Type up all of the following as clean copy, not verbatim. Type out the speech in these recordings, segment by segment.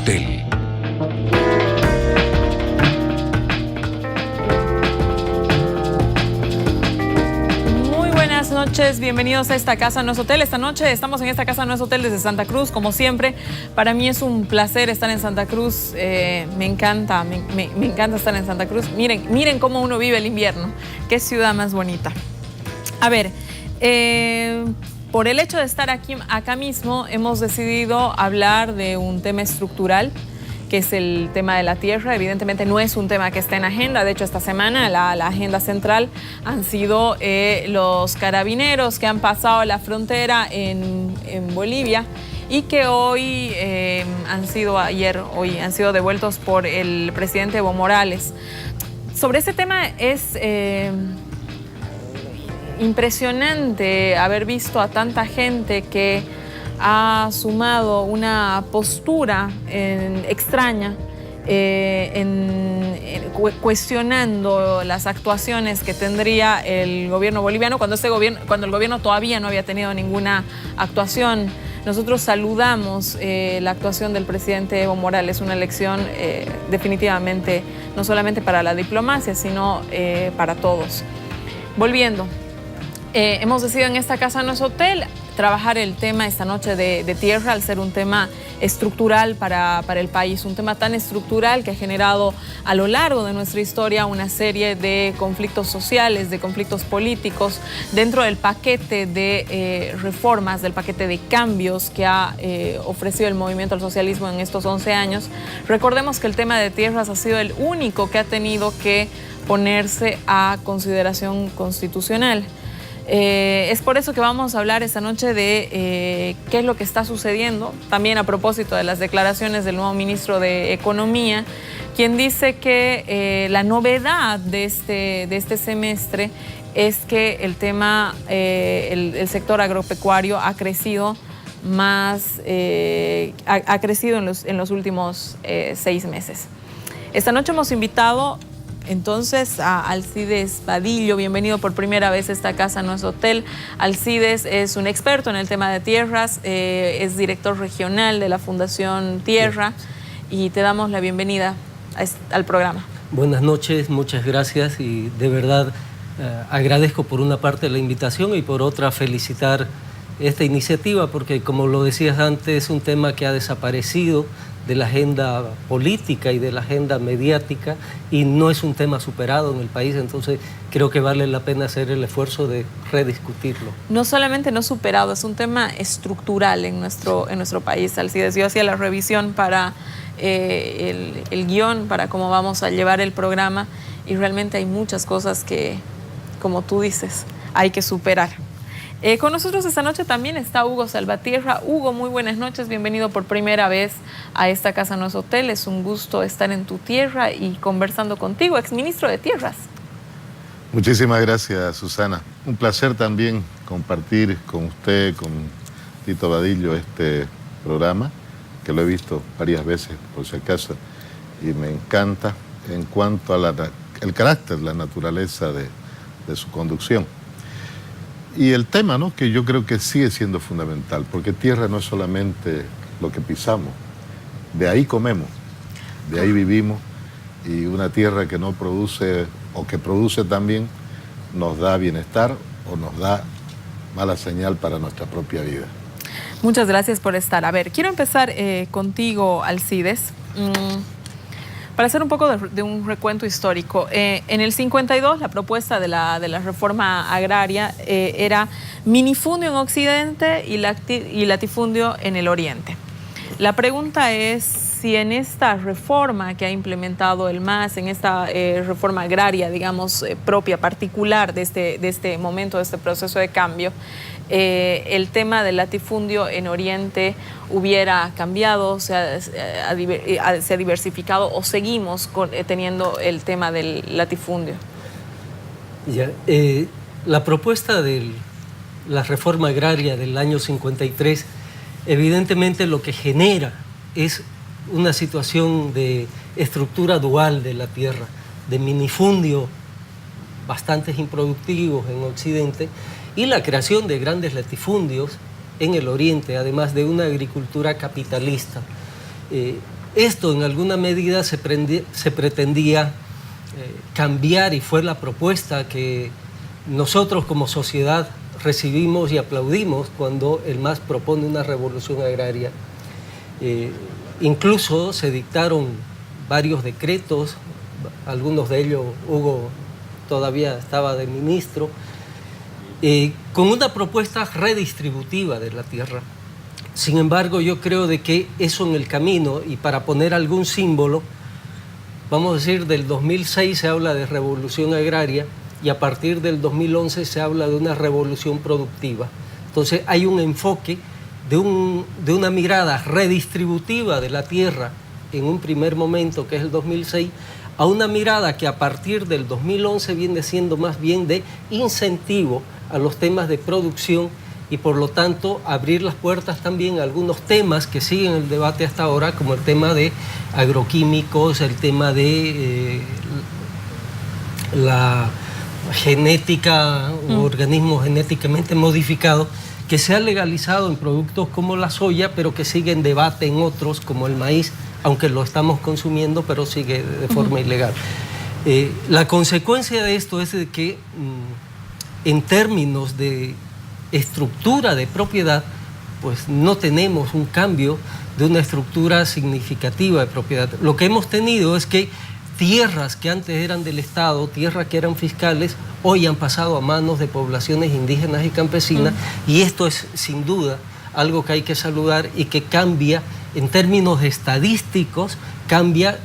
Hotel. Buenas noches, bienvenidos a Esta Casa No es Hotel. Esta noche estamos en Esta Casa No es Hotel desde Santa Cruz, como siempre. Para mí es un placer estar en Santa Cruz, me encanta estar en Santa Cruz. Miren cómo uno vive el invierno, qué ciudad más bonita. A ver, por el hecho de estar acá mismo, hemos decidido hablar de un tema estructural, que es el tema de la tierra. Evidentemente no es un tema que esté en agenda. De hecho, esta semana la agenda central han sido los carabineros que han pasado la frontera en Bolivia y que hoy han sido devueltos por el presidente Evo Morales. Sobre ese tema es impresionante haber visto a tanta gente que ha sumado una postura extraña, cuestionando las actuaciones que tendría el gobierno boliviano cuando el gobierno todavía no había tenido ninguna actuación. Nosotros saludamos la actuación del presidente Evo Morales, una elección definitivamente no solamente para la diplomacia, sino para todos. Volviendo, hemos decidido en Esta Casa No es Hotel trabajar el tema esta noche de tierra, al ser un tema estructural para el país, un tema tan estructural que ha generado a lo largo de nuestra historia una serie de conflictos sociales, de conflictos políticos, dentro del paquete de reformas, del paquete de cambios que ha ofrecido el movimiento al socialismo en estos 11 años. Recordemos que el tema de tierras ha sido el único que ha tenido que ponerse a consideración constitucional. Es por eso que vamos a hablar esta noche de qué es lo que está sucediendo, también a propósito de las declaraciones del nuevo ministro de Economía, quien dice que la novedad de este semestre es que el tema, el sector agropecuario ha crecido más, ha crecido en los últimos 6 meses. Esta noche hemos invitado entonces a Alcides Vadillo. Bienvenido por primera vez a Esta Casa No es Hotel. Alcides es un experto en el tema de tierras, es director regional de la Fundación Tierra y te damos la bienvenida al programa. Buenas noches, muchas gracias y de verdad agradezco por una parte la invitación y por otra felicitar esta iniciativa porque, como lo decías antes, es un tema que ha desaparecido de la agenda política y de la agenda mediática y no es un tema superado en el país, entonces creo que vale la pena hacer el esfuerzo de rediscutirlo. No solamente no superado, es un tema estructural en nuestro país, Alcides. Yo hacía la revisión para el guión, para cómo vamos a llevar el programa y realmente hay muchas cosas que, como tú dices, hay que superar. Con nosotros esta noche también está Hugo Salvatierra. Hugo, muy buenas noches, bienvenido por primera vez a Esta Casa No es Hotel. Es un gusto estar en tu tierra y conversando contigo, exministro de Tierras. Muchísimas gracias, Susana. Un placer también compartir con usted, con Tito Vadillo, este programa, que lo he visto varias veces, por si acaso, y me encanta en cuanto a el carácter, la naturaleza de su conducción. Y el tema, ¿no?, que yo creo que sigue siendo fundamental, porque tierra no es solamente lo que pisamos, de ahí comemos, de ahí vivimos, y una tierra que no produce o que produce también nos da bienestar o nos da mala señal para nuestra propia vida. Muchas gracias por estar. A ver, quiero empezar contigo, Alcides. Para hacer un poco de un recuento histórico, en el 52 la propuesta de la reforma agraria era minifundio en Occidente y latifundio en el Oriente. La pregunta es si en esta reforma que ha implementado el MAS, en esta reforma agraria, digamos, propia, particular de este momento, de este proceso de cambio, el tema del latifundio en Oriente hubiera cambiado, se ha diversificado o seguimos teniendo el tema del latifundio. Ya, la propuesta de la reforma agraria del año 53 evidentemente lo que genera es una situación de estructura dual de la tierra, de minifundio bastantes improductivos en Occidente y la creación de grandes latifundios en el Oriente, además de una agricultura capitalista. Esto en alguna medida se pretendía cambiar, y fue la propuesta que nosotros como sociedad recibimos y aplaudimos cuando el MAS propone una revolución agraria. Incluso se dictaron varios decretos, algunos de ellos Hugo todavía estaba de ministro, con una propuesta redistributiva de la tierra. Sin embargo, yo creo de que eso en el camino, y para poner algún símbolo, vamos a decir, del 2006 se habla de revolución agraria y a partir del 2011 se habla de una revolución productiva. Entonces hay un enfoque de una mirada redistributiva de la tierra en un primer momento, que es el 2006, a una mirada que a partir del 2011 viene siendo más bien de incentivo a los temas de producción, y por lo tanto abrir las puertas también a algunos temas que siguen el debate hasta ahora, como el tema de agroquímicos, el tema de la genética, organismos genéticamente modificados, que se ha legalizado en productos como la soya, pero que sigue en debate en otros, como el maíz, aunque lo estamos consumiendo, pero sigue de forma ilegal. La consecuencia de esto es de que en términos de estructura de propiedad, pues no tenemos un cambio de una estructura significativa de propiedad. Lo que hemos tenido es que tierras que antes eran del Estado, tierras que eran fiscales, hoy han pasado a manos de poblaciones indígenas y campesinas, y esto es sin duda algo que hay que saludar y que cambia, en términos estadísticos, cambia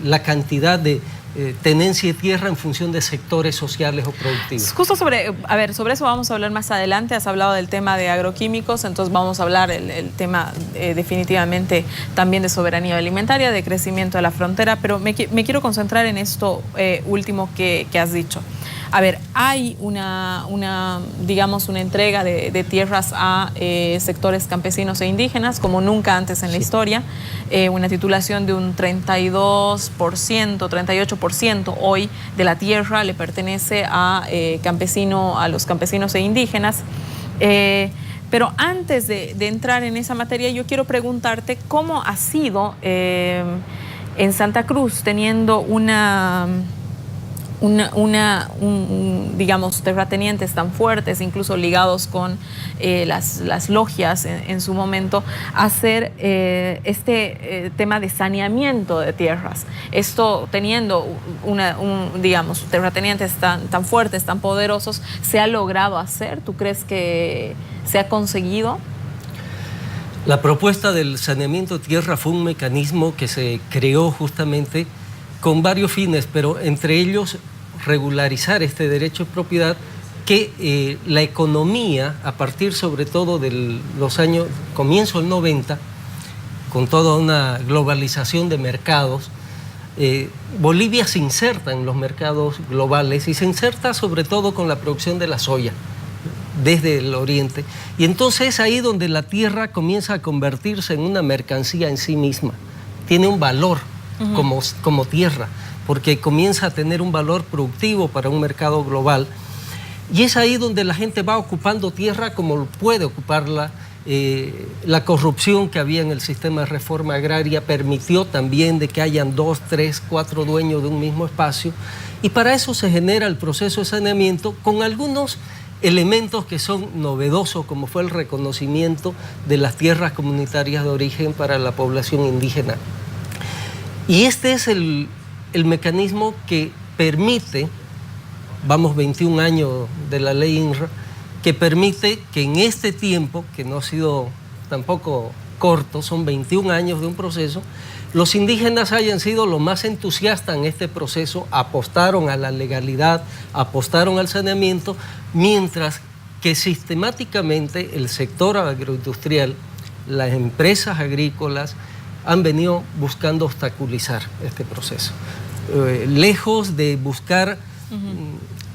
la cantidad de tenencia de tierra en función de sectores sociales o productivos. Justo sobre eso vamos a hablar más adelante. Has hablado del tema de agroquímicos, entonces vamos a hablar el tema definitivamente también de soberanía alimentaria, de crecimiento de la frontera, pero me quiero concentrar en esto último que has dicho. A ver, hay digamos, una entrega de tierras a sectores campesinos e indígenas, como nunca antes en la historia, una titulación de un 32%, 38% hoy de la tierra le pertenece a los campesinos e indígenas. Pero antes de entrar en esa materia, yo quiero preguntarte cómo ha sido en Santa Cruz, teniendo digamos, terratenientes tan fuertes, incluso ligados con las logias en su momento, hacer tema de saneamiento de tierras. Esto teniendo digamos, terratenientes tan fuertes, tan poderosos, ¿se ha logrado hacer? ¿Tú crees que se ha conseguido? La propuesta del saneamiento de tierra fue un mecanismo que se creó justamente con varios fines, pero entre ellos regularizar este derecho de propiedad que la economía, a partir sobre todo de los años, comienzo del 90, con toda una globalización de mercados, Bolivia se inserta en los mercados globales y se inserta sobre todo con la producción de la soya desde el oriente, y entonces es ahí donde la tierra comienza a convertirse en una mercancía en sí misma, tiene un valor como tierra, porque comienza a tener un valor productivo para un mercado global, y es ahí donde la gente va ocupando tierra como puede ocuparla. La corrupción que había en el sistema de reforma agraria permitió también de que hayan 2, 3, 4 dueños de un mismo espacio, y para eso se genera el proceso de saneamiento con algunos elementos que son novedosos, como fue el reconocimiento de las tierras comunitarias de origen para la población indígena. Y este es el mecanismo que permite, vamos 21 años de la ley INRA, que permite que en este tiempo, que no ha sido tampoco corto, son 21 años de un proceso, los indígenas hayan sido los más entusiastas en este proceso, apostaron a la legalidad, apostaron al saneamiento, mientras que sistemáticamente el sector agroindustrial, las empresas agrícolas, han venido buscando obstaculizar este proceso. Lejos de buscar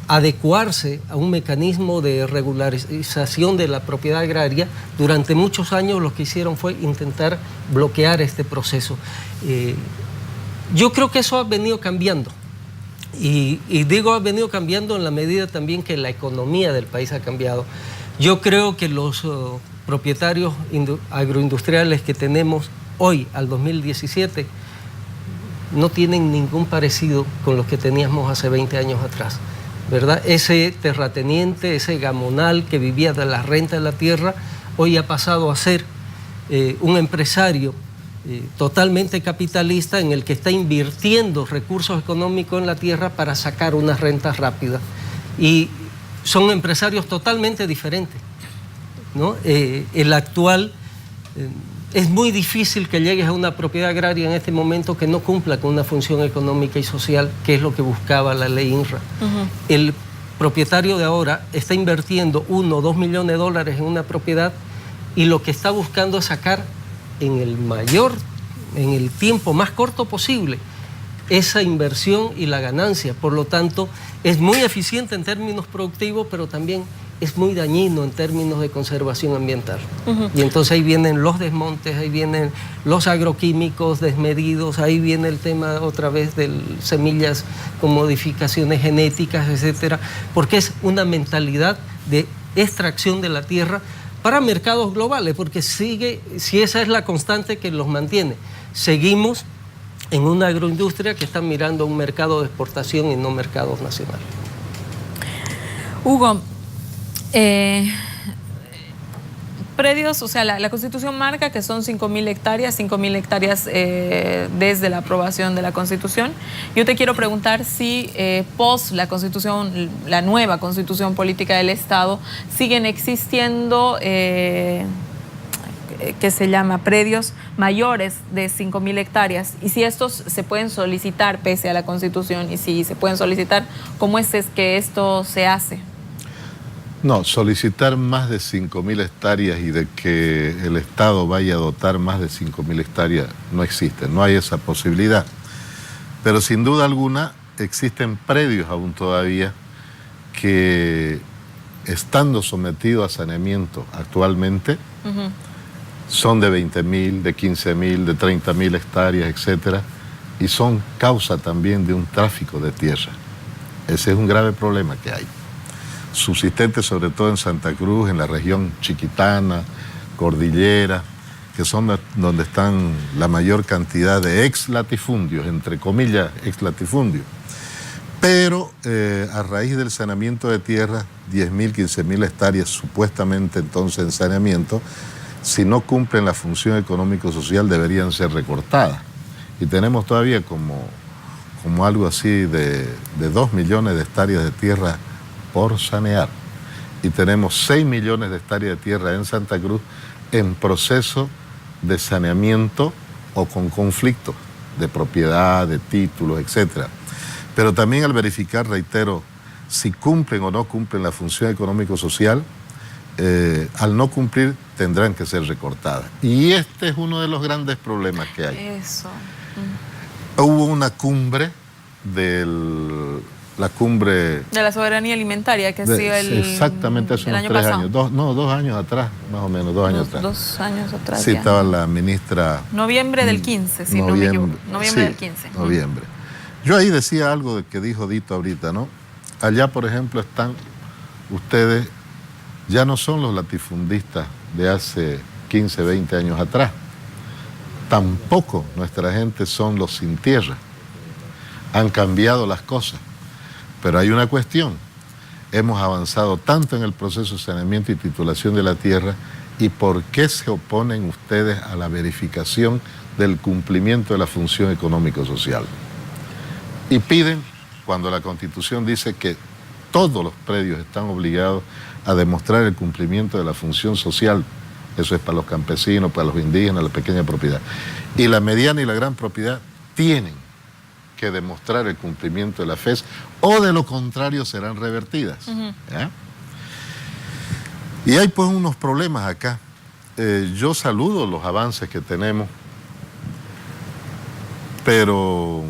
adecuarse a un mecanismo de regularización de la propiedad agraria, durante muchos años lo que hicieron fue intentar bloquear este proceso. Yo creo que eso ha venido cambiando. Y digo ha venido cambiando en la medida también que la economía del país ha cambiado. Yo creo que los propietarios agroindustriales que tenemos hoy al 2017 no tienen ningún parecido con los que teníamos hace 20 años atrás, ¿verdad? Ese terrateniente, ese gamonal que vivía de la renta de la tierra, hoy ha pasado a ser un empresario totalmente capitalista en el que está invirtiendo recursos económicos en la tierra para sacar unas rentas rápidas. Y son empresarios totalmente diferentes, ¿no? El actual... es muy difícil que llegues a una propiedad agraria en este momento que no cumpla con una función económica y social, que es lo que buscaba la ley INRA. El propietario de ahora está invirtiendo 1 o 2 millones de dólares en una propiedad y lo que está buscando es sacar en el tiempo más corto posible esa inversión y la ganancia. Por lo tanto, es muy eficiente en términos productivos, pero también es muy dañino en términos de conservación ambiental. Y entonces ahí vienen los desmontes, ahí vienen los agroquímicos desmedidos, ahí viene el tema otra vez de semillas con modificaciones genéticas, etcétera, porque es una mentalidad de extracción de la tierra para mercados globales, porque si esa es la constante que los mantiene. Seguimos en una agroindustria que está mirando a un mercado de exportación y no mercados nacionales. Hugo, predios, o sea, la Constitución marca que son 5.000 hectáreas, 5.000 hectáreas desde la aprobación de la Constitución. Yo te quiero preguntar si post la Constitución, la nueva Constitución Política del Estado, siguen existiendo, que se llama predios mayores de 5.000 hectáreas, y si estos se pueden solicitar pese a la Constitución, y si se pueden solicitar, ¿cómo es que esto se hace? No, solicitar más de 5.000 hectáreas y de que el Estado vaya a dotar más de 5.000 hectáreas no existe, no hay esa posibilidad. Pero sin duda alguna existen predios aún todavía que, estando sometidos a saneamiento actualmente, son de 20.000, de 15.000, de 30.000 hectáreas, etcétera, y son causa también de un tráfico de tierra. Ese es un grave problema que hay, subsistente sobre todo en Santa Cruz, en la región chiquitana, cordillera, que son donde están la mayor cantidad de ex-latifundios, entre comillas, ex-latifundios. Pero a raíz del saneamiento de tierra, 10.000, 15.000 hectáreas supuestamente entonces en saneamiento, si no cumplen la función económico-social deberían ser recortadas. Y tenemos todavía como algo así de 2 millones de hectáreas de tierra por sanear. Y tenemos 6 millones de hectáreas de tierra en Santa Cruz en proceso de saneamiento o con conflictos de propiedad, de títulos, etc. Pero también al verificar, reitero, si cumplen o no cumplen la función económico-social, al no cumplir tendrán que ser recortadas. Y este es uno de los grandes problemas que hay. Eso. Hubo una cumbre la cumbre de la soberanía alimentaria que ha sido exactamente hace unos 3 años, 2 años atrás, más o menos 2 años atrás. 2 años atrás. Sí, estaba la ministra. Noviembre del 15, si no me equivoco. Noviembre del 15. Noviembre. Yo ahí decía algo de que dijo Dito ahorita, ¿no? Allá, por ejemplo, están ustedes, ya no son los latifundistas de hace 15, 20 años atrás. Tampoco nuestra gente son los sin tierra. Han cambiado las cosas. Pero hay una cuestión. Hemos avanzado tanto en el proceso de saneamiento y titulación de la tierra, ¿y por qué se oponen ustedes a la verificación del cumplimiento de la función económico-social? Y piden, cuando la Constitución dice que todos los predios están obligados a demostrar el cumplimiento de la función social, eso es para los campesinos, para los indígenas, la pequeña propiedad, y la mediana y la gran propiedad tienen que demostrar el cumplimiento de la FES, o de lo contrario serán revertidas. ¿Ya? Y hay pues unos problemas acá. Yo saludo los avances que tenemos, pero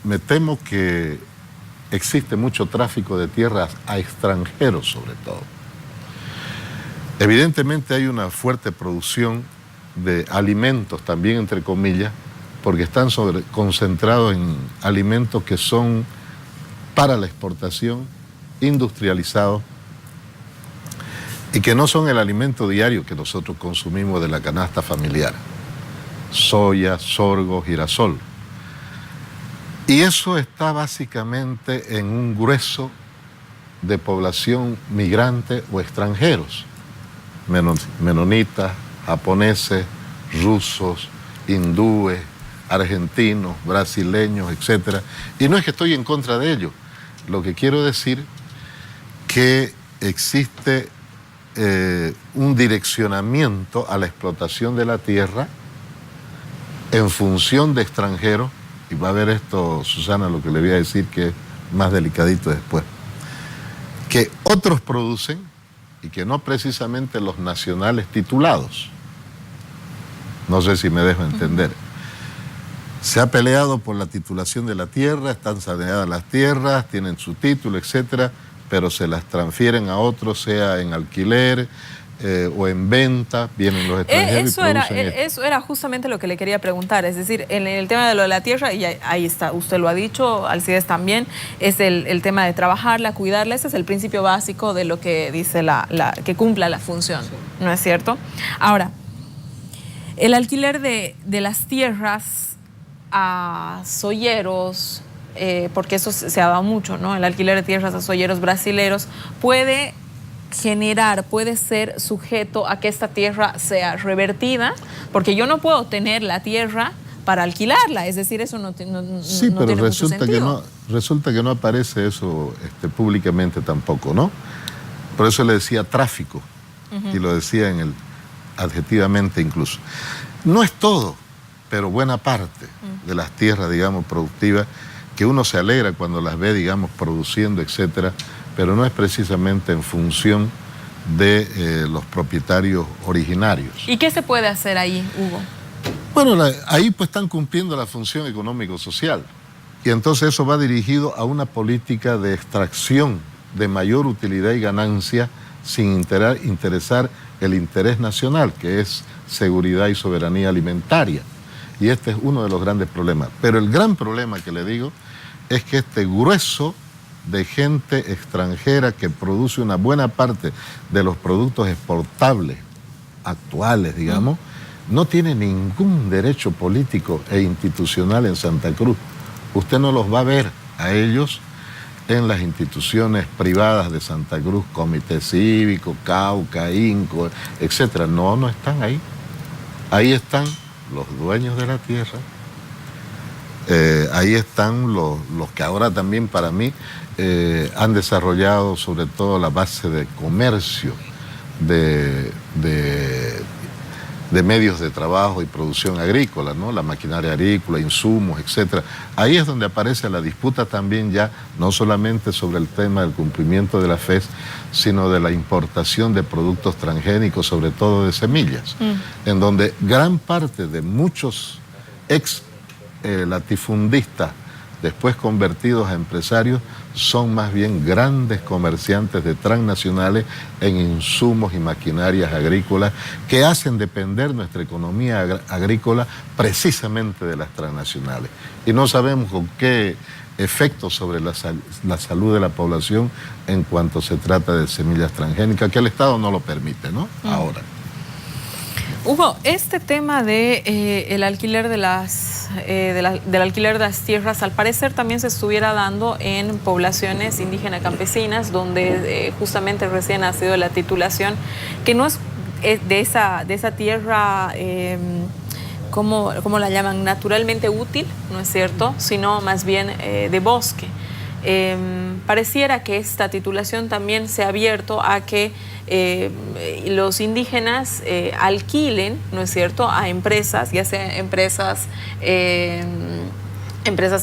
me temo que existe mucho tráfico de tierras a extranjeros sobre todo. Evidentemente hay una fuerte producción de alimentos también, entre comillas, porque están concentrados en alimentos que son para la exportación, industrializados, y que no son el alimento diario que nosotros consumimos de la canasta familiar. soya, sorgo, girasol. Y eso está básicamente en un grueso de población migrante o extranjeros, menonitas, japoneses, rusos, hindúes, argentinos, brasileños, etc. Y no es que estoy en contra de ello. Lo que quiero decir que existe un direccionamiento a la explotación de la tierra en función de extranjeros, y va a ver esto, Susana, lo que le voy a decir que es más delicadito después, que otros producen y que no precisamente los nacionales titulados. No sé si me dejo entender. Se ha peleado por la titulación de la tierra, están saneadas las tierras, tienen su título, etcétera, pero se las transfieren a otros, sea en alquiler o en venta, vienen los extranjeros y producen esto. Eso era justamente lo que le quería preguntar, es decir, en el tema de lo de la tierra, y ahí está, usted lo ha dicho, Alcides también, es el tema de trabajarla, cuidarla, ese es el principio básico de lo que dice que cumpla la función, ¿no es cierto? Ahora, el alquiler de las tierras a soyeros, porque eso se ha dado mucho, ¿no? El alquiler de tierras a soyeros brasileros puede ser sujeto a que esta tierra sea revertida, porque yo no puedo tener la tierra para alquilarla, es decir, eso no tiene mucho sentido. Resulta que no aparece eso públicamente tampoco, ¿no? Por eso le decía tráfico, y lo decía adjetivamente incluso. No es todo, pero buena parte de las tierras, digamos, productivas, que uno se alegra cuando las ve, digamos, produciendo, etcétera, pero no es precisamente en función de los propietarios originarios. ¿Y qué se puede hacer ahí, Hugo? Bueno, ahí pues están cumpliendo la función económico-social. Y entonces eso va dirigido a una política de extracción de mayor utilidad y ganancia sin interesar el interés nacional, que es seguridad y soberanía alimentaria. Y este es uno de los grandes problemas. Pero el gran problema que le digo es que este grueso de gente extranjera que produce una buena parte de los productos exportables actuales, digamos, no tiene ningún derecho político e institucional en Santa Cruz. Usted no los va a ver a ellos en las instituciones privadas de Santa Cruz, Comité Cívico, Cauca, INCO, etc. No están ahí. Ahí están los dueños de la tierra, ahí están los que ahora también para mí han desarrollado sobre todo la base de comercio, de medios de trabajo y producción agrícola, ¿no? La maquinaria agrícola, insumos, etc. Ahí es donde aparece la disputa también ya, no solamente sobre el tema del cumplimiento de la FES, sino de la importación de productos transgénicos, sobre todo de semillas, en donde gran parte de muchos latifundistas, después convertidos a empresarios, son más bien grandes comerciantes de transnacionales en insumos y maquinarias agrícolas que hacen depender nuestra economía agrícola precisamente de las transnacionales. Y no sabemos con qué efecto sobre la salud de la población en cuanto se trata de semillas transgénicas, que el Estado no lo permite, ¿no? Ahora. Hugo, este tema de el alquiler del alquiler de las tierras, al parecer también se estuviera dando en poblaciones indígenas campesinas, donde justamente recién ha sido la titulación, que no es de esa tierra, ¿cómo la llaman? Naturalmente útil, ¿no es cierto? Sino más bien de bosque. Pareciera que esta titulación también se ha abierto a que los indígenas alquilen, ¿no es cierto?, a empresas, ya sea empresas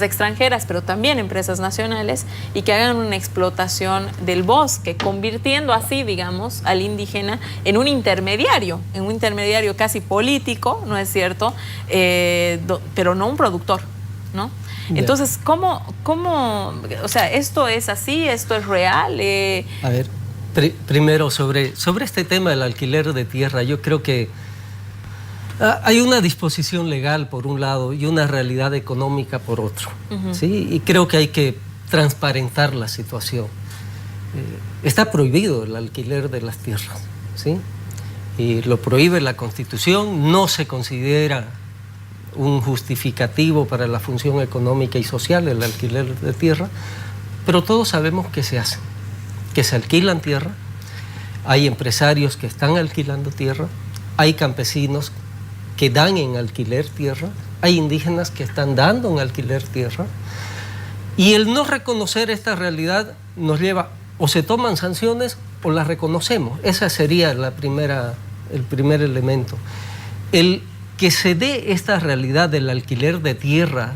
extranjeras, pero también empresas nacionales, y que hagan una explotación del bosque, convirtiendo así, digamos, al indígena en un intermediario casi político, ¿no es cierto?, pero no un productor, ¿no? Entonces, ¿cómo, o sea, esto es así, esto es real? A ver, primero sobre este tema del alquiler de tierra, yo creo que hay una disposición legal por un lado y una realidad económica por otro, ¿sí? Y creo que hay que transparentar la situación. Está prohibido el alquiler de las tierras, ¿sí? Y lo prohíbe la Constitución, no se considera un justificativo para la función económica y social, el alquiler de tierra, pero todos sabemos que se hace, que se alquilan tierra, hay empresarios que están alquilando tierra, hay campesinos que dan en alquiler tierra, hay indígenas que están dando en alquiler tierra, y el no reconocer esta realidad nos lleva, o se toman sanciones o las reconocemos. Esa sería el primer elemento. El que se dé esta realidad del alquiler de tierra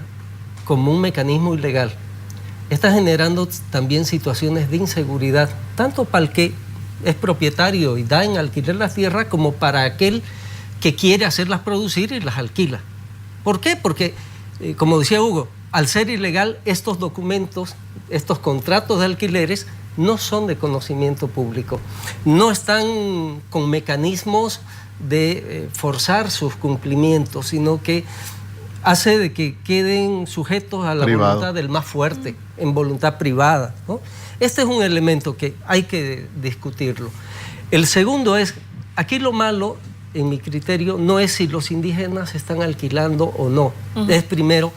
como un mecanismo ilegal está generando también situaciones de inseguridad, tanto para el que es propietario y da en alquiler las tierras, como para aquel que quiere hacerlas producir y las alquila. ¿Por qué? Porque, como decía Hugo, al ser ilegal, estos documentos, estos contratos de alquileres, no son de conocimiento público, no están con mecanismos de forzar sus cumplimientos, sino que hace de que queden sujetos a la voluntad del más fuerte, en voluntad privada, ¿no? Este es un elemento que hay que discutirlo. El segundo es, aquí lo malo, en mi criterio, no es si los indígenas están alquilando o no. Es primero,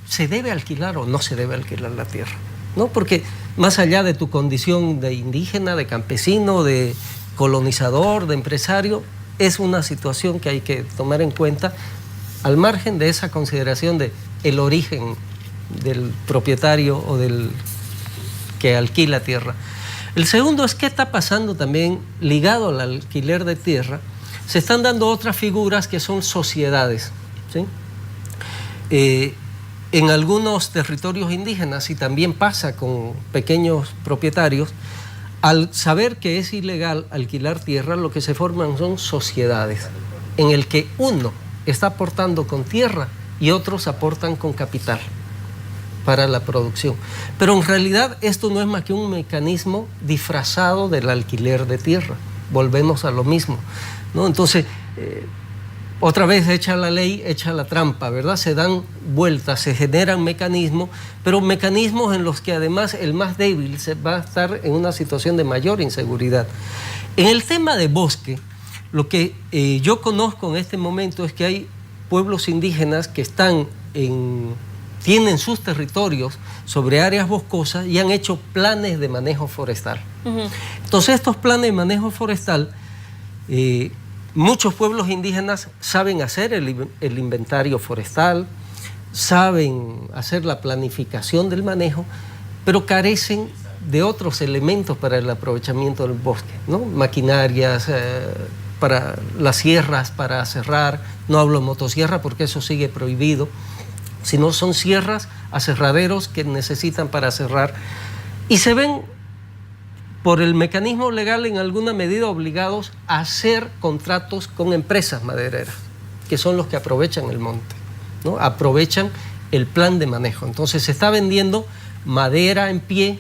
¿se debe alquilar o no se debe alquilar la tierra? ¿No? Porque más allá de tu condición de indígena, de campesino, de colonizador, de empresario, es una situación que hay que tomar en cuenta al margen de esa consideración de el origen del propietario o del que alquila tierra. El segundo es qué está pasando también ligado al alquiler de tierra. Se están dando otras figuras que son sociedades, ¿sí? En algunos territorios indígenas, y también pasa con pequeños propietarios, al saber que es ilegal alquilar tierra, lo que se forman son sociedades en el que uno está aportando con tierra y otros aportan con capital para la producción. Pero en realidad esto no es más que un mecanismo disfrazado del alquiler de tierra. Volvemos a lo mismo, ¿no? Entonces, otra vez echa la ley, echa la trampa, ¿verdad? Se dan vueltas, se generan mecanismos, pero mecanismos en los que además el más débil se va a estar en una situación de mayor inseguridad. En el tema de bosque, lo que yo conozco en este momento es que hay pueblos indígenas que tienen sus territorios sobre áreas boscosas y han hecho planes de manejo forestal. Entonces, estos planes de manejo forestal, muchos pueblos indígenas saben hacer el inventario forestal, saben hacer la planificación del manejo, pero carecen de otros elementos para el aprovechamiento del bosque, ¿no? Maquinarias, para las sierras, para cerrar. No hablo de motosierra porque eso sigue prohibido, sino son sierras, aserraderos que necesitan para cerrar. Y se ven, por el mecanismo legal, en alguna medida obligados a hacer contratos con empresas madereras, que son los que aprovechan el monte, ¿no? Aprovechan el plan de manejo. Entonces se está vendiendo madera en pie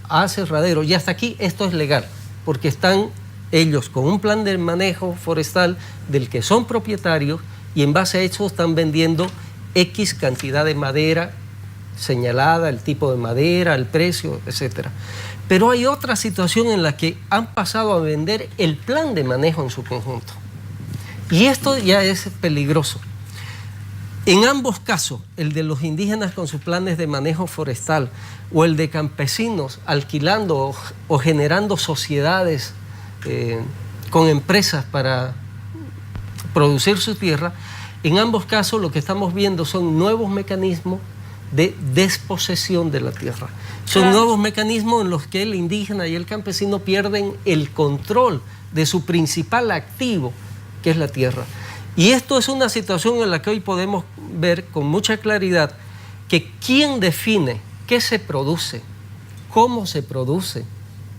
a aserraderos, y hasta aquí esto es legal, porque están ellos con un plan de manejo forestal del que son propietarios, y en base a eso están vendiendo X cantidad de madera señalada, el tipo de madera, el precio, etc. Pero hay otra situación en la que han pasado a vender el plan de manejo en su conjunto. Y esto ya es peligroso. En ambos casos, el de los indígenas con sus planes de manejo forestal o el de campesinos alquilando o generando sociedades con empresas para producir su tierra, en ambos casos lo que estamos viendo son nuevos mecanismos de desposesión de la tierra. Son nuevos mecanismos en los que el indígena y el campesino pierden el control de su principal activo, que es la tierra. Y esto es una situación en la que hoy podemos ver con mucha claridad que quién define qué se produce, cómo se produce,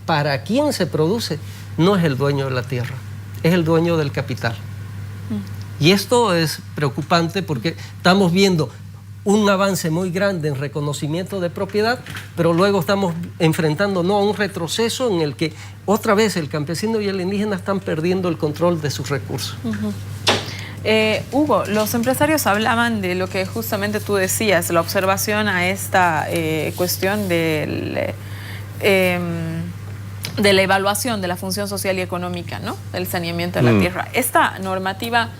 para quién se produce, no es el dueño de la tierra, es el dueño del capital. Y esto es preocupante porque estamos viendo un avance muy grande en reconocimiento de propiedad, pero luego estamos enfrentándonos a un retroceso en el que otra vez el campesino y el indígena están perdiendo el control de sus recursos. Hugo, los empresarios hablaban de lo que justamente tú decías, la observación a esta cuestión de la evaluación de la función social y económica, ¿no? Del saneamiento de la tierra. Esta normativa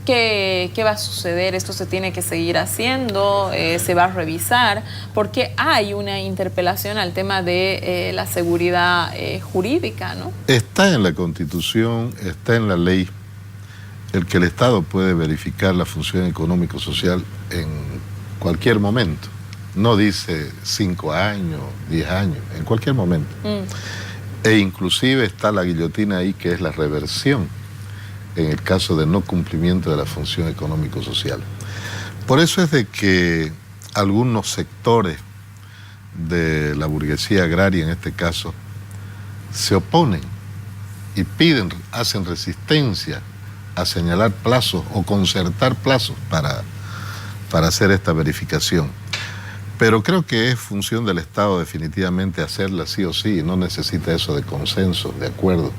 ¿Qué va a suceder? ¿Esto se tiene que seguir haciendo? ¿Se va a revisar? Porque hay una interpelación al tema de la seguridad jurídica, ¿no? Está en la Constitución, está en la ley, el que el Estado puede verificar la función económico-social en cualquier momento. No dice 5 años, 10 años, en cualquier momento. E inclusive está la guillotina ahí, que es la reversión en el caso de no cumplimiento de la función económico-social. Por eso es de que algunos sectores de la burguesía agraria, en este caso, se oponen y piden, hacen resistencia a señalar plazos o concertar plazos para hacer esta verificación. Pero creo que es función del Estado definitivamente hacerla sí o sí, y no necesita eso de consenso, de acuerdo.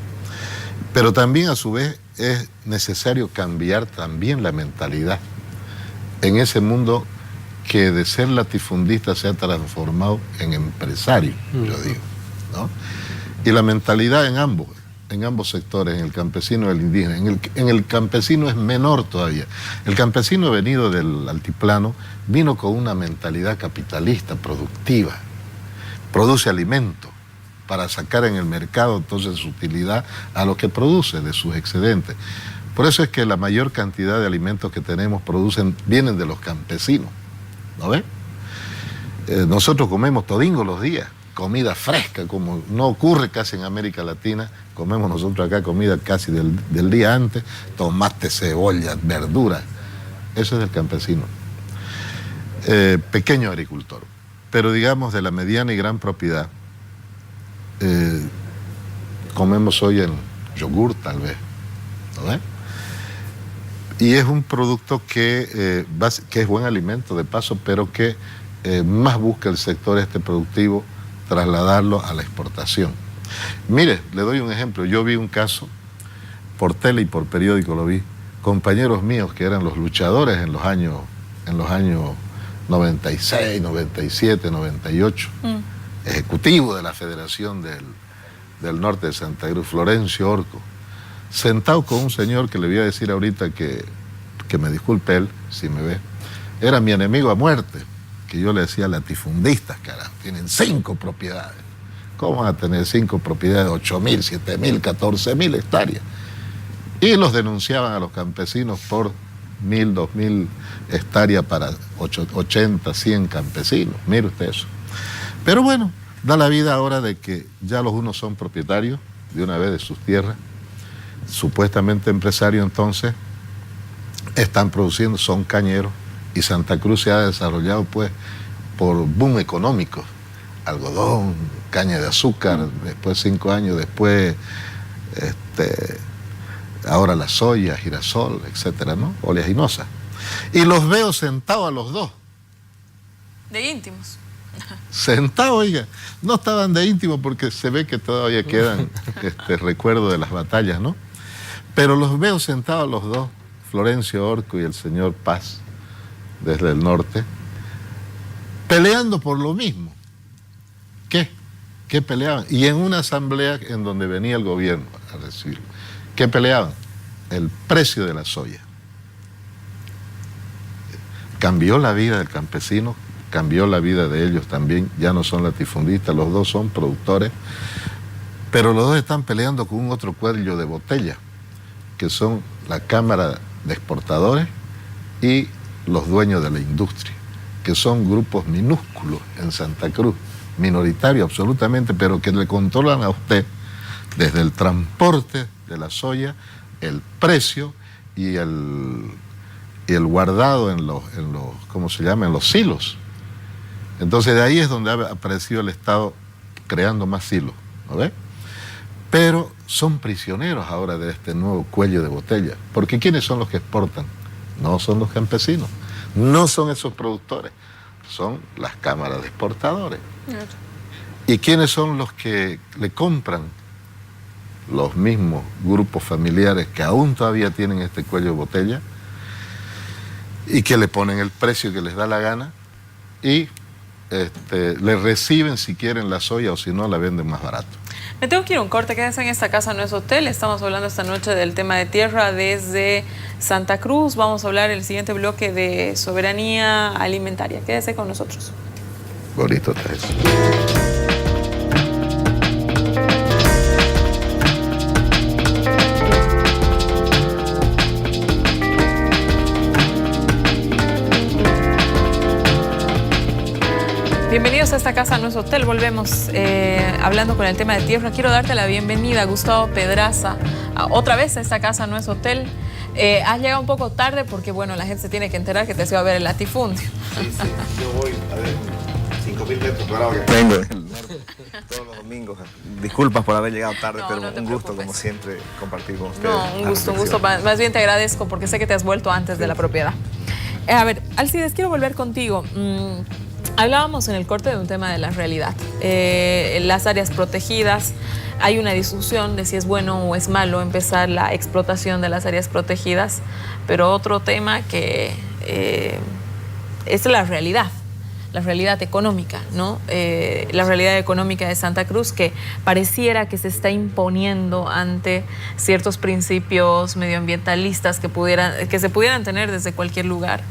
Pero también a su vez es necesario cambiar también la mentalidad en ese mundo que de ser latifundista se ha transformado en empresario, yo digo, ¿no? Y la mentalidad en ambos sectores, en el campesino y el indígena. En el campesino es menor todavía. El campesino venido del altiplano vino con una mentalidad capitalista, productiva, produce alimento para sacar en el mercado entonces su utilidad a lo que produce de sus excedentes. Por eso es que la mayor cantidad de alimentos que tenemos vienen de los campesinos, ¿no ves? Nosotros comemos todingo los días, comida fresca, como no ocurre casi en América Latina. Comemos nosotros acá comida casi del día antes, tomate, cebolla, verduras. Eso es del campesino. Pequeño agricultor. Pero digamos de la mediana y gran propiedad, comemos hoy en yogur tal vez, ¿no ves? Y es un producto que es buen alimento de paso, pero que más busca el sector productivo trasladarlo a la exportación. Mire, le doy un ejemplo. Yo vi un caso, por tele y por periódico lo vi, compañeros míos que eran los luchadores en los años 96, 97, 98, ejecutivo de la Federación del Norte de Santa Cruz, Florencio Orco, sentado con un señor que le voy a decir ahorita que me disculpe él, si me ve, era mi enemigo a muerte, que yo le decía latifundistas, caramba, tienen 5 propiedades. ¿Cómo van a tener 5 propiedades de 8.000, 7.000, 14.000 hectáreas? Y los denunciaban a los campesinos por 1.000, 2.000 hectáreas para 80, 100 campesinos. Mire usted eso. Pero bueno, da la vida ahora de que ya los unos son propietarios de una vez de sus tierras, supuestamente empresarios, entonces están produciendo, son cañeros, y Santa Cruz se ha desarrollado pues por boom económico, algodón, caña de azúcar, después 5 años después, ahora la soya, girasol, etcétera, ¿no? Oleaginosa. Y los veo sentados a los dos. De íntimos. Sentados, oiga, no estaban de íntimos porque se ve que todavía quedan recuerdos de las batallas, ¿no? Pero los veo sentados los dos, Florencio Orco y el señor Paz, desde el norte, peleando por lo mismo. ¿Qué peleaban? Y en una asamblea en donde venía el gobierno a recibirlo, ¿qué peleaban? El precio de la soya. Cambió la vida del campesino, cambió la vida de ellos también, ya no son latifundistas, los dos son productores, pero los dos están peleando con un otro cuello de botella, que son la Cámara de Exportadores y los dueños de la industria, que son grupos minúsculos en Santa Cruz, minoritarios absolutamente, pero que le controlan a usted desde el transporte de la soya, el precio y el guardado en los ¿cómo se llama?, en los silos. Entonces de ahí es donde ha aparecido el Estado creando más silos, ¿no ve? Pero son prisioneros ahora de este nuevo cuello de botella, porque ¿quiénes son los que exportan? No son los campesinos, no son esos productores, son las cámaras de exportadores. ¿Y quiénes son los que le compran? Los mismos grupos familiares que aún todavía tienen este cuello de botella y que le ponen el precio que les da la gana y le reciben si quieren la soya o si no la venden más barato. Me tengo que ir a un corte, quédense en esta casa, no es hotel. Estamos hablando esta noche del tema de tierra desde Santa Cruz. Vamos a hablar el siguiente bloque de soberanía alimentaria. Quédese con nosotros. Bonito está eso. Bienvenidos a esta casa, no es hotel. Volvemos hablando con el tema de tierra. Quiero darte la bienvenida, Gustavo Pedraza, otra vez a esta casa, no es hotel. Has llegado un poco tarde porque, bueno, la gente se tiene que enterar que te has ido a ver el latifundio. Sí, yo voy a ver 5.000 metros cuadrados que tengo todos los domingos. Disculpas por haber llegado tarde, pero un gusto, como siempre, compartir con ustedes. No, un gusto. Más bien te agradezco porque sé que te has vuelto antes de la propiedad. A ver, Alcides, quiero volver contigo. Hablábamos en el corte de un tema de la realidad. Las áreas protegidas, hay una discusión de si es bueno o es malo empezar la explotación de las áreas protegidas, pero otro tema que es la realidad económica, ¿no? La realidad económica de Santa Cruz, que pareciera que se está imponiendo ante ciertos principios medioambientalistas que se pudieran tener desde cualquier lugar.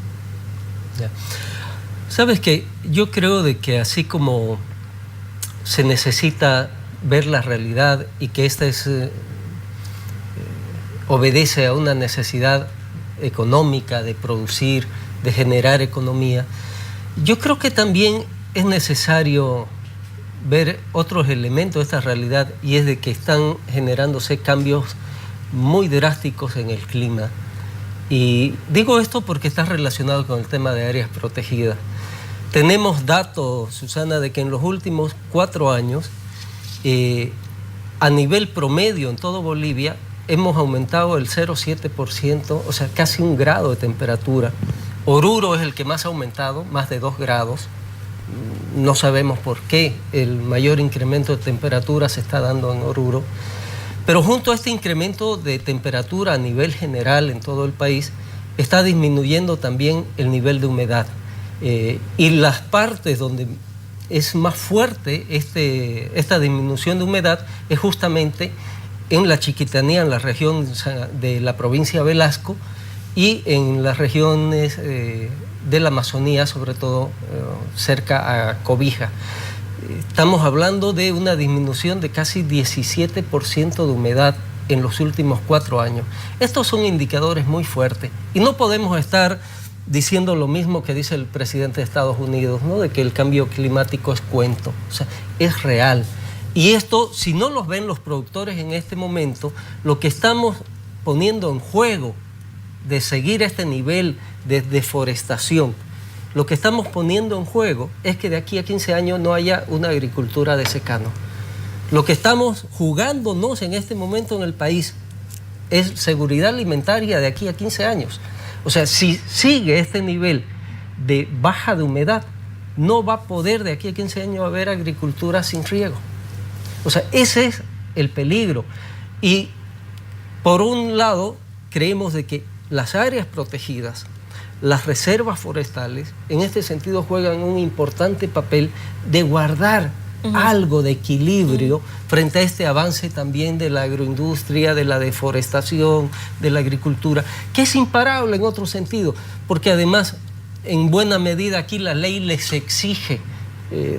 Ya. Sabes que yo creo de que así como se necesita ver la realidad y que esta obedece a una necesidad económica de producir, de generar economía, yo creo que también es necesario ver otros elementos de esta realidad, y es de que están generándose cambios muy drásticos en el clima. Y digo esto porque está relacionado con el tema de áreas protegidas. Tenemos datos, Susana, de que en los últimos 4 años, a nivel promedio en todo Bolivia, hemos aumentado el 0,7%, o sea, casi 1 grado de temperatura. Oruro es el que más ha aumentado, más de 2 grados. No sabemos por qué el mayor incremento de temperatura se está dando en Oruro. Pero junto a este incremento de temperatura a nivel general en todo el país, está disminuyendo también el nivel de humedad. Y las partes donde es más fuerte esta disminución de humedad es justamente en la Chiquitanía, en la región de la provincia de Velasco, y en las regiones de la Amazonía, sobre todo cerca a Cobija. Estamos hablando de una disminución de casi 17% de humedad en los últimos 4 años. Estos son indicadores muy fuertes y no podemos estar diciendo lo mismo que dice el presidente de Estados Unidos, ¿no? De que el cambio climático es cuento, o sea, es real. Y esto, si no los ven los productores en este momento, lo que estamos poniendo en juego de seguir este nivel de deforestación, lo que estamos poniendo en juego es que de aquí a 15 años no haya una agricultura de secano. Lo que estamos jugándonos en este momento en el país es seguridad alimentaria de aquí a 15 años. O sea, si sigue este nivel de baja de humedad, no va a poder de aquí a 15 años haber agricultura sin riego. O sea, ese es el peligro. Y por un lado, creemos de que las áreas protegidas, las reservas forestales, en este sentido juegan un importante papel de guardar algo de equilibrio frente a este avance también de la agroindustria, de la deforestación, de la agricultura, que es imparable en otro sentido, porque además en buena medida aquí la ley les exige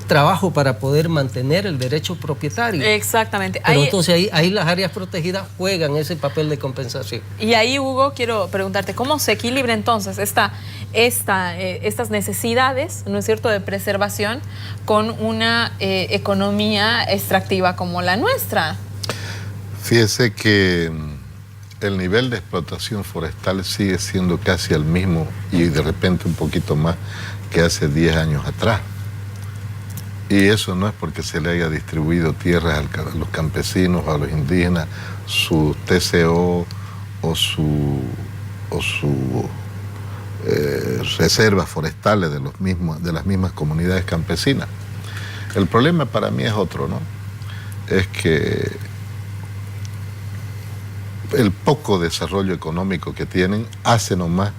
trabajo para poder mantener el derecho propietario. Exactamente. Pero entonces ahí las áreas protegidas juegan ese papel de compensación. Y ahí, Hugo, quiero preguntarte, ¿cómo se equilibra entonces estas necesidades, ¿no es cierto?, de preservación con una economía extractiva como la nuestra? Fíjese que el nivel de explotación forestal sigue siendo casi el mismo y de repente un poquito más que hace 10 años atrás. Y eso no es porque se le haya distribuido tierras a los campesinos o a los indígenas, su TCO o su reservas forestales de las mismas comunidades campesinas. El problema para mí es otro, ¿no? Es que el poco desarrollo económico que tienen hace nomás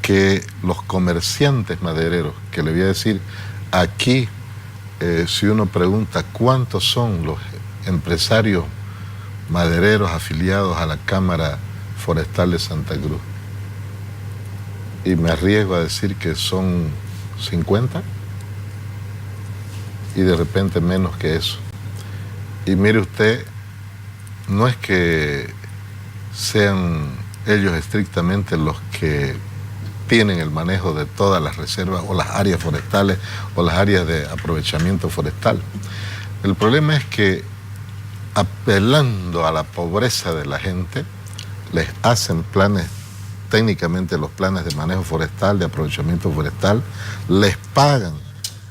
que los comerciantes madereros, que le voy a decir, aquí, si uno pregunta cuántos son los empresarios madereros afiliados a la Cámara Forestal de Santa Cruz, y me arriesgo a decir que son 50, y de repente menos que eso. Y mire usted, no es que sean ellos estrictamente los que tienen el manejo de todas las reservas o las áreas forestales o las áreas de aprovechamiento forestal. El problema es que, apelando a la pobreza de la gente, les hacen planes, técnicamente los planes de manejo forestal, de aprovechamiento forestal, les pagan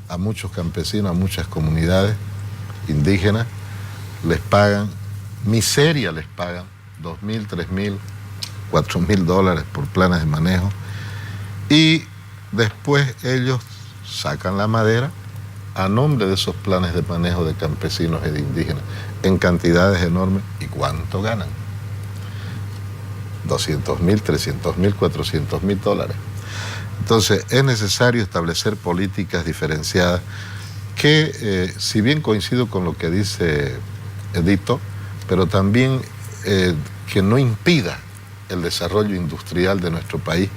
a muchos campesinos, a muchas comunidades indígenas, les pagan, miseria les pagan, $2.000, $3.000, $4.000 por planes de manejo, y después ellos sacan la madera a nombre de esos planes de manejo de campesinos y de indígenas en cantidades enormes. ¿Y cuánto ganan? $200.000, $300.000, $400.000. Entonces es necesario establecer políticas diferenciadas que, si bien coincido con lo que dice Edito, pero también que no impida el desarrollo industrial de nuestro país,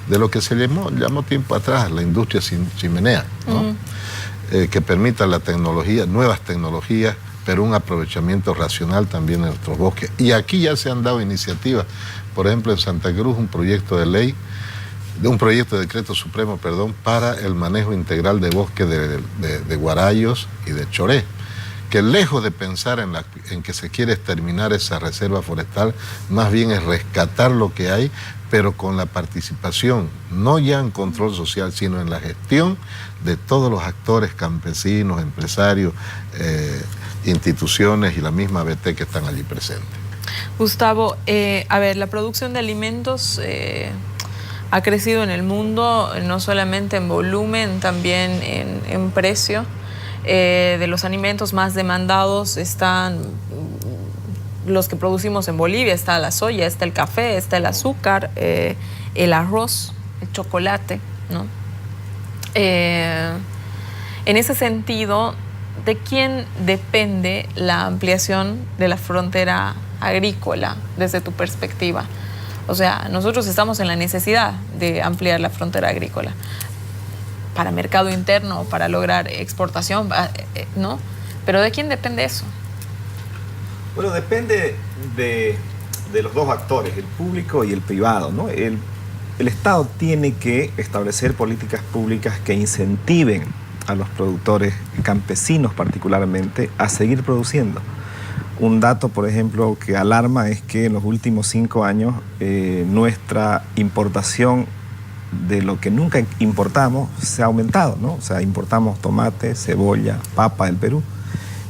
de lo que se llamó tiempo atrás la industria chimenea, ¿no? Que permita la tecnología, nuevas tecnologías, pero un aprovechamiento racional también en nuestros bosques. Y aquí ya se han dado iniciativas, por ejemplo en Santa Cruz, un proyecto de ley, un proyecto de decreto supremo, perdón, para el manejo integral de bosques de guarayos y de choré, que lejos de pensar en que se quiere exterminar esa reserva forestal, más bien es rescatar lo que hay, pero con la participación, no ya en control social, sino en la gestión de todos los actores, campesinos, empresarios, instituciones y la misma ABT que están allí presentes. Gustavo, a ver, la producción de alimentos ha crecido en el mundo, no solamente en volumen, también en precio. De los alimentos más demandados están los que producimos en Bolivia, está la soya, está el café, está el azúcar, el arroz, el chocolate, ¿no? En ese sentido, ¿de quién depende la ampliación de la frontera agrícola desde tu perspectiva? O sea, nosotros estamos en la necesidad de ampliar la frontera agrícola para mercado interno, para lograr exportación, ¿no? Pero ¿de quién depende eso? Bueno, depende de los dos actores, el público y el privado, ¿no? El Estado tiene que establecer políticas públicas que incentiven a los productores campesinos particularmente a seguir produciendo. Un dato, por ejemplo, que alarma es que en los últimos 5 años nuestra importación de lo que nunca importamos se ha aumentado, ¿no? O sea, importamos tomate, cebolla, papa del Perú,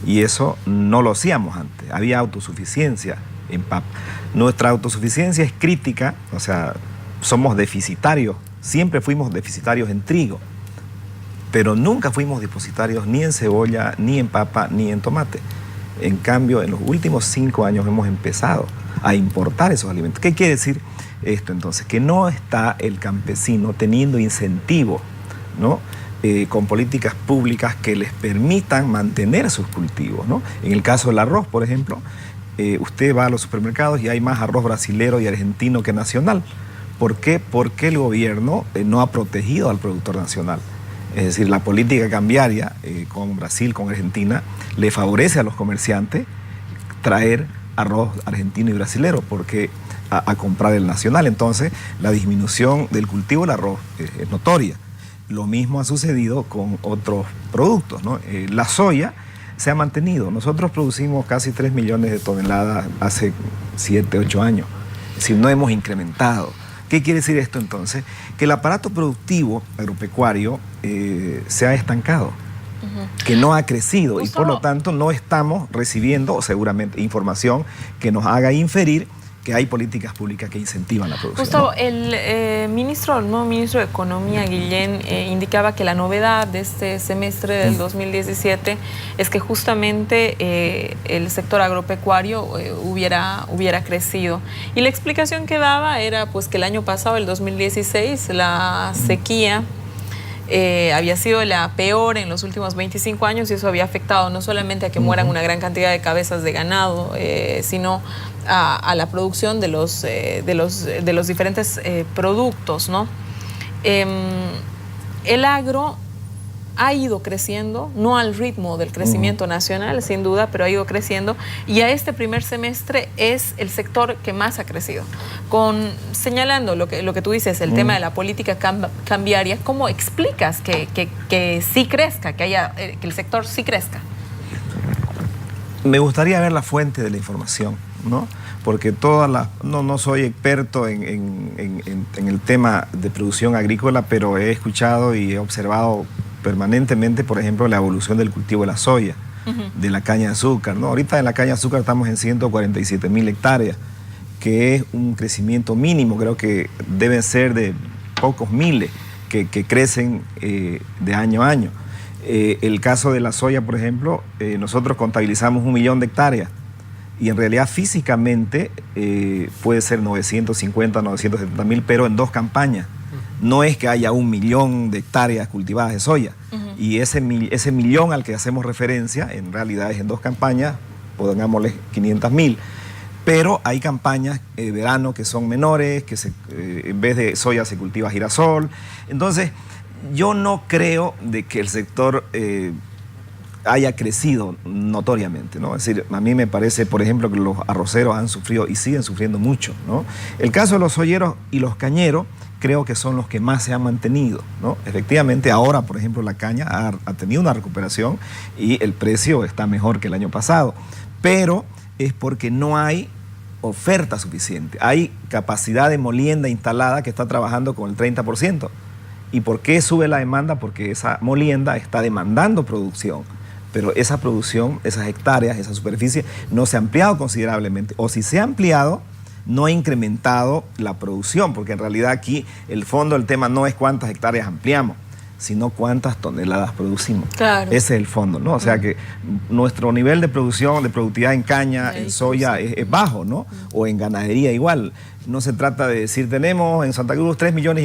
y eso no lo hacíamos antes. Había autosuficiencia en papa. Nuestra autosuficiencia es crítica, o sea, somos deficitarios, siempre fuimos deficitarios en trigo, pero nunca fuimos deficitarios ni en cebolla, ni en papa, ni en tomate. En cambio, en los últimos 5 años hemos empezado a importar esos alimentos. ¿Qué quiere decir esto entonces? Que no está el campesino teniendo incentivo, ¿no? Con políticas públicas que les permitan mantener sus cultivos, ¿no? En el caso del arroz, por ejemplo, usted va a los supermercados y hay más arroz brasilero y argentino que nacional. ¿Por qué? Porque el gobierno no ha protegido al productor nacional. Es decir, la política cambiaria con Brasil, con Argentina, le favorece a los comerciantes traer arroz argentino y brasilero porque a comprar el nacional. Entonces, la disminución del cultivo del arroz es notoria. Lo mismo ha sucedido con otros productos, ¿no? La soya se ha mantenido. Nosotros producimos casi 3 millones de toneladas hace 7, 8 años. Es decir, no hemos incrementado. ¿Qué quiere decir esto entonces? Que el aparato productivo agropecuario se ha estancado, que no ha crecido, Gustavo, y por lo tanto no estamos recibiendo seguramente información que nos haga inferir que hay políticas públicas que incentivan la producción. Gustavo, el nuevo ministro de Economía, Guillén, indicaba que la novedad de este semestre del 2017 es que justamente el sector agropecuario hubiera crecido. Y la explicación que daba era pues que el año pasado, el 2016, la sequía había sido la peor en los últimos 25 años y eso había afectado no solamente a que mueran una gran cantidad de cabezas de ganado, sino a la producción de los diferentes productos, ¿no? El agro ha ido creciendo, no al ritmo del crecimiento nacional, sin duda, pero ha ido creciendo, y a este primer semestre es el sector que más ha crecido. Señalando lo que tú dices, el tema de la política cambiaria, ¿cómo explicas que sí crezca, que el sector sí crezca? Me gustaría ver la fuente de la información, ¿no? Porque no soy experto en el tema de producción agrícola, pero he escuchado y he observado permanentemente, por ejemplo, la evolución del cultivo de la soya, de la caña de azúcar, ¿no? Ahorita en la caña de azúcar estamos en 147.000 hectáreas, que es un crecimiento mínimo, creo que deben ser de pocos miles que crecen de año a año. El caso de la soya, por ejemplo, nosotros contabilizamos 1 millón de hectáreas y en realidad físicamente puede ser 950, 970.000, pero en 2 campañas. No es que haya 1 millón de hectáreas cultivadas de soya. Y ese millón al que hacemos referencia, en realidad es en 2 campañas, pongámosle 500.000. Pero hay campañas de verano que son menores, que en vez de soya se cultiva girasol. Entonces, yo no creo de que el sector haya crecido notoriamente, ¿no? Es decir, a mí me parece, por ejemplo, que los arroceros han sufrido y siguen sufriendo mucho, ¿no? El caso de los soyeros y los cañeros creo que son los que más se han mantenido, ¿no? Efectivamente, ahora, por ejemplo, la caña ha tenido una recuperación y el precio está mejor que el año pasado, pero es porque no hay oferta suficiente. Hay capacidad de molienda instalada que está trabajando con el 30%. ¿Y por qué sube la demanda? Porque esa molienda está demandando producción, pero esa producción, esas hectáreas, esa superficie no se ha ampliado considerablemente, o si se ha ampliado, no ha incrementado la producción, porque en realidad aquí el fondo del tema no es cuántas hectáreas ampliamos, sino cuántas toneladas producimos. Claro. Ese es el fondo, ¿no? O sea que nuestro nivel de producción, de productividad en caña, en soya, es bajo, ¿no? O en ganadería igual. No se trata de decir, tenemos en Santa Cruz 3,5 millones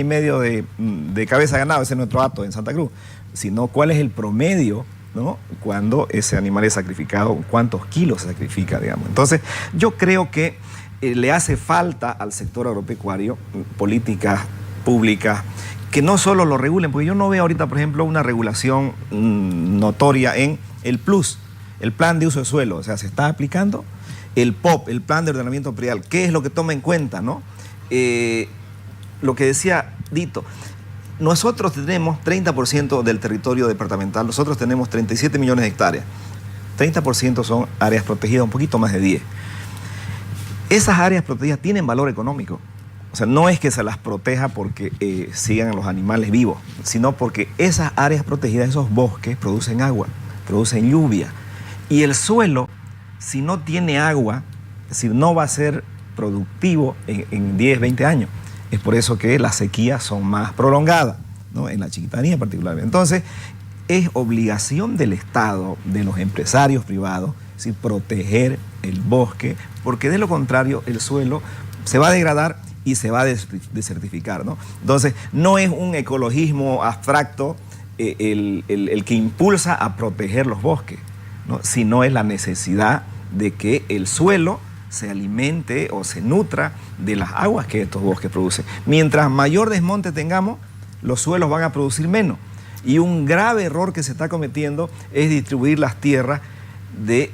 de cabezas de ganado, ese es nuestro dato en Santa Cruz, sino cuál es el promedio, ¿no? Cuando ese animal es sacrificado, cuántos kilos se sacrifica, digamos. Entonces, yo creo que le hace falta al sector agropecuario políticas públicas que no solo lo regulen, porque yo no veo ahorita, por ejemplo, una regulación notoria en el PLUS, el Plan de Uso de Suelo, o sea, se está aplicando el POP, el Plan de Ordenamiento Predial. ¿Qué es lo que toma en cuenta, no? Lo que decía Dito, nosotros tenemos 30% del territorio departamental, nosotros tenemos 37 millones de hectáreas, 30% son áreas protegidas, un poquito más de 10. Esas áreas protegidas tienen valor económico. O sea, no es que se las proteja porque sigan los animales vivos, sino porque esas áreas protegidas, esos bosques, producen agua, producen lluvia. Y el suelo, si no tiene agua, es decir, no va a ser productivo en 10, 20 años. Es por eso que las sequías son más prolongadas, ¿no? En la Chiquitanía particularmente. Entonces, es obligación del Estado, de los empresarios privados, es decir, proteger el bosque, porque de lo contrario el suelo se va a degradar y se va a desertificar, ¿no? Entonces, no es un ecologismo abstracto el que impulsa a proteger los bosques, ¿no? Sino es la necesidad de que el suelo se alimente o se nutra de las aguas que estos bosques producen. Mientras mayor desmonte tengamos, los suelos van a producir menos. Y un grave error que se está cometiendo es distribuir las tierras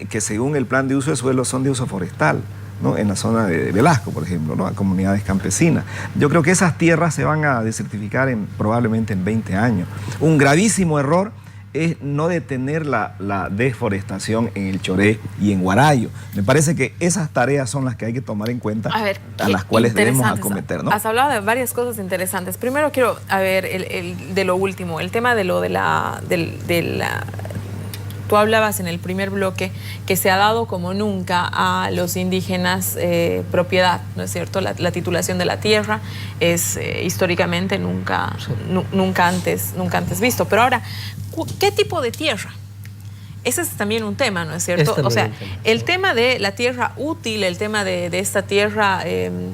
que según el plan de uso de suelo son de uso forestal, ¿no? En la zona de Velasco, por ejemplo, ¿no? A comunidades campesinas. Yo creo que esas tierras se van a desertificar probablemente en 20 años. Un gravísimo error es no detener la deforestación en el Choré y en Guarayo. Me parece que esas tareas son las que hay que tomar en cuenta, a las cuales debemos acometer, ¿no? Has hablado de varias cosas interesantes. Primero quiero, de lo último, el tema de lo de la tú hablabas en el primer bloque que se ha dado como nunca a los indígenas propiedad, ¿no es cierto? La titulación de la tierra es históricamente nunca antes visto. Pero ahora, ¿qué tipo de tierra? ese es también un tema, ¿no es cierto? O sea, el tema de la tierra útil, el tema de esta tierra,